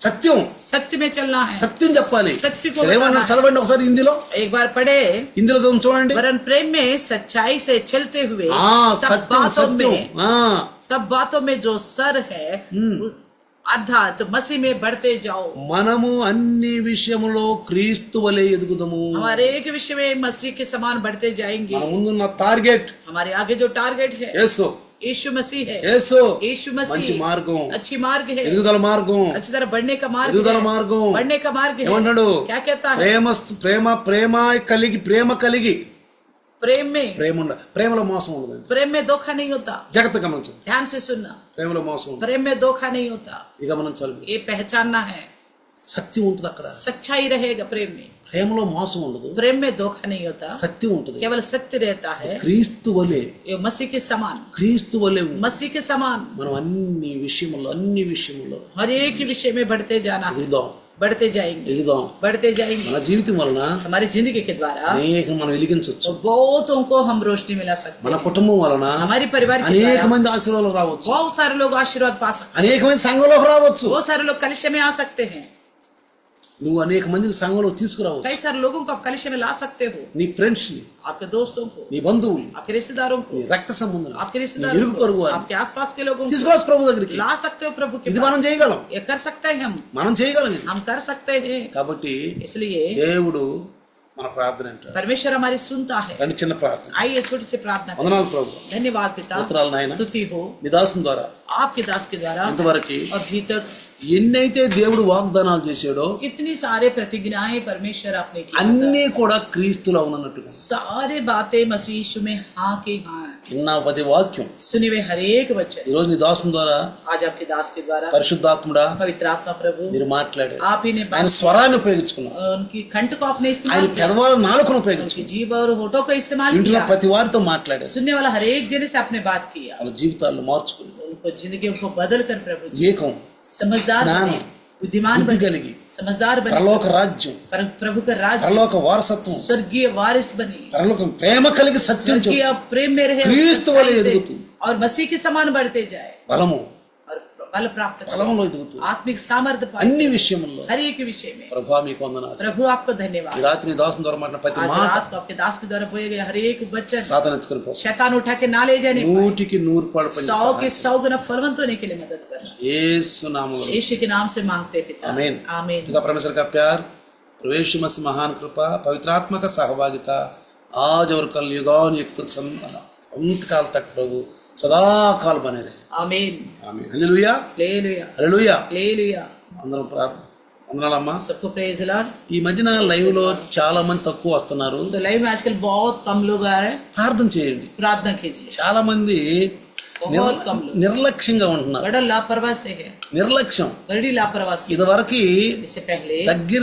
సత్యం. सत्य में चलना है. సత్యం చెప్పాలి. సత్య को ఏమన్నా చదవండి ఒకసారి హిందీలో. एक बार पढ़े. హిందీలో చూడండి. वरन प्रेम में सच्चाई से चलते हुए सब సత్యం बातों సత్యం. में सब बातों में जो सर है अर्थात मसीह में बढ़ते जाओ. మనము అన్ని విషయములో క్రీస్తు వలె ఎదుగుదము. हमारे एक विषय में मसीह के समान बढ़ते जाएंगे. మన ముందున్న టార్గెట్ हमारे आगे जो टारगेट है యేసు. यीशु मसीह है. యేసు यीशु మంచి मसीह మార్గం. अच्छी मार्ग है. ఎదుగుదల మార్గం. अच्छी तरह बढ़ने का मार्ग ఎదుగుదల है. మార్గం. बढ़ने का मार्ग है. ఏమంటాడు? क्या कहता है? ప్రేమ కలిగి प्रेम में ప్రేమలో మోసం ఉండదు. प्रेम में धोखा नहीं होता. జాగ్రత్తగా గమనించండి. ध्यान से सुनना. ప్రేమలో మోసం ఉండదు. प्रेम में धोखा नहीं होता. ఇది గమనించాలి. ये पहचानना है. సత్యం ఉంటుంది అక్కడ. सच्चाई रहेगा प्रेम में, ప్రేమలో మోసం ఉండదు, प्रेम में धोखा नहीं होता, సత్యం ఉంటుంది. केवल सत्य रहता है. క్రీస్తు వలె, ये मसीह के समान, క్రీస్తు వలె मसीह के समान మనం అన్ని విషయంలో हर एक विषय में बढ़ते जाना है, ఎదుగుదాం, बढ़ते जाएंगे, ఎదుగుదాం. बढ़ते जाएंगे. మన జీవితం వలన हमारी जिंदगी के द्वारा అనేక మనం వెలిగించవచ్చు. तो बहुतों को हम रोशनी मिला सकते మన हैं. కుటుంబం వలన हमारी परिवार के అనేక द्वारा మంది ఆశీర్వాదాలు రావచ్చు, बहुत सारे लोग आशीर्वाद पा सकते అనేక మంది సంఘంలోకి రావచ్చు. हैं, बहुत सारे लोग कलिशे में आ सकते हैं, నువ్వు అనేక మందిని సంఘంలో తీసుకురావచ్చు. कई सारे लोगों को आप कलिशे में ला सकते हो, నీ ఫ్రెండ్స్ ని, आपके दोस्तों को, నీ బంధువులు, आपके रिश्तेदारों को, నీ రక్త సంబంధులు, आपके నీ रिश्तेदारों ఇరుగు పొరుగు को, వారిని आपके आसपास के लोगों को తీసుకురావచ్చు ప్రభు దగ్గరికి. ला सकते हो प्रभु के ఇది మనం पास. చేయగలం, ये कर सकते हैं, మనం చేయగలం ఇది. हम कर सकते हैं. కాబట్టి इसलिए దేవుడు మన ప్రార్థన అంటాడు. परमेश्वर हमारी सुनता है. రెండు చిన్న ప్రార్థన. आइए छोटी सी प्रार्थना करें. వందనాలు ప్రభు, धन्यवाद पिता, స్తోత్రాలు నాయన. स्तुति हो నీ దాసుని ద్వారా आपके दास के द्वारा. ఇంతవరకు और अभी तक ఎన్నైతే దేవుడు వాగ్దానాలు చేశాడో कितनी सारे प्रतिज्ञाएं परमेश्वर आपने की, అన్నీ కూడా క్రీస్తులో ఉన్నట్టుగా सारे बातें मसीह यीशु में हाँ की हाँ है. విన్న ప్రతి వాక్యం सुने हुए हर एक वचन ఈ రోజు నీ దాసుని ద్వారా आज आपके दास के द्वारा పరిశుద్ధాత్ముడా पवित्र आत्मा प्रभु మీరు మాట్లాడారు. आप ही ने ఆయన స్వరాన్ని ఉపయోగించుకున్నారు, उनकी कंठ को आपने ఆయన इस्तेमाल किया, పెదవాల నాలుకను उनकी ఉపయోగించుకున్నారు, जीभ और होठों को इस्तेमाल ఇంట్లో किया, ప్రతి వారితో మాట్లాడారు. सुनने वाला हर एक जने से आपने बात किया, వాళ్ళ జీవితాలను మార్చుకుని उनको जिंदगी को बदल कर प्रभु जी జీవితం समझदार ज्ञान, बने, बुद्धिमान बुद्धि बने, కలిగి समझदार बने, పరలోక రాజ్యం, प्रभु का राज्य, పరలోక వారసత్వం, स्वर्गीय वारिस बने, పరలోక ప్రేమ కలిగి సత్యం చెప్పు, स्वर्गीय प्रेम में रहे, क्रिस्त वाले सच्चाई से, एदुगुतु, और मसीह के समान बढ़ते जाए బలము और बल प्राप्त करें, బలంలో ఎదుగుతూ आत्मिक सामर्थ्य पाए అన్ని విషయంలో हर एक विषय में. ప్రభా మీకు వందనాలు. प्रभु आपको ఈ धन्यवाद. రాత్రి నీ దాసుని ద్వారా మాట్లాడిన ప్రతి आज మాట रात को आपके दास के द्वारा बोए गए हर एक वचन సాతాను ఎత్తుకొని పో, शैतान उठा के ना ले जाने पाए, 100% పని 100 के 100 गुना फलवंत होने के लिए मदद कर. యేసు నామములో यीशु के नाम से मांगते हैं पिता, आमीन. आमीन. पिता परमेश्वर का प्यार, प्रभु यीशु मसीह महान कृपा, पवित्र आत्मा का सहभागिता आज और कल युगान युग तक अंत काल तक प्रभु सदा काल बने रहे. आमीन. आमीन. Hallelujah, hallelujah, hallelujah. हालेलुया. అందరం వందనాలమ్మా. सबको प्रेज लॉर्ड. ఈ మధ్యన లైవ్ లో చాలా మంది తక్కువ వస్తున్నారు, तो लाइव में आजकल बहुत कम लोग आ रहे हैं, ప్రార్థన చేయండి. प्रार्थना कीजिए. చాలా మంది बहुत कम लोग నిర్లక్ష్యంగా ఉంటున్నారు. बड़ा लापरवाह से है, నిర్లక్ష్యం बड़ी लापरवाही. ఇదివరకు इससे पहले దగ్గర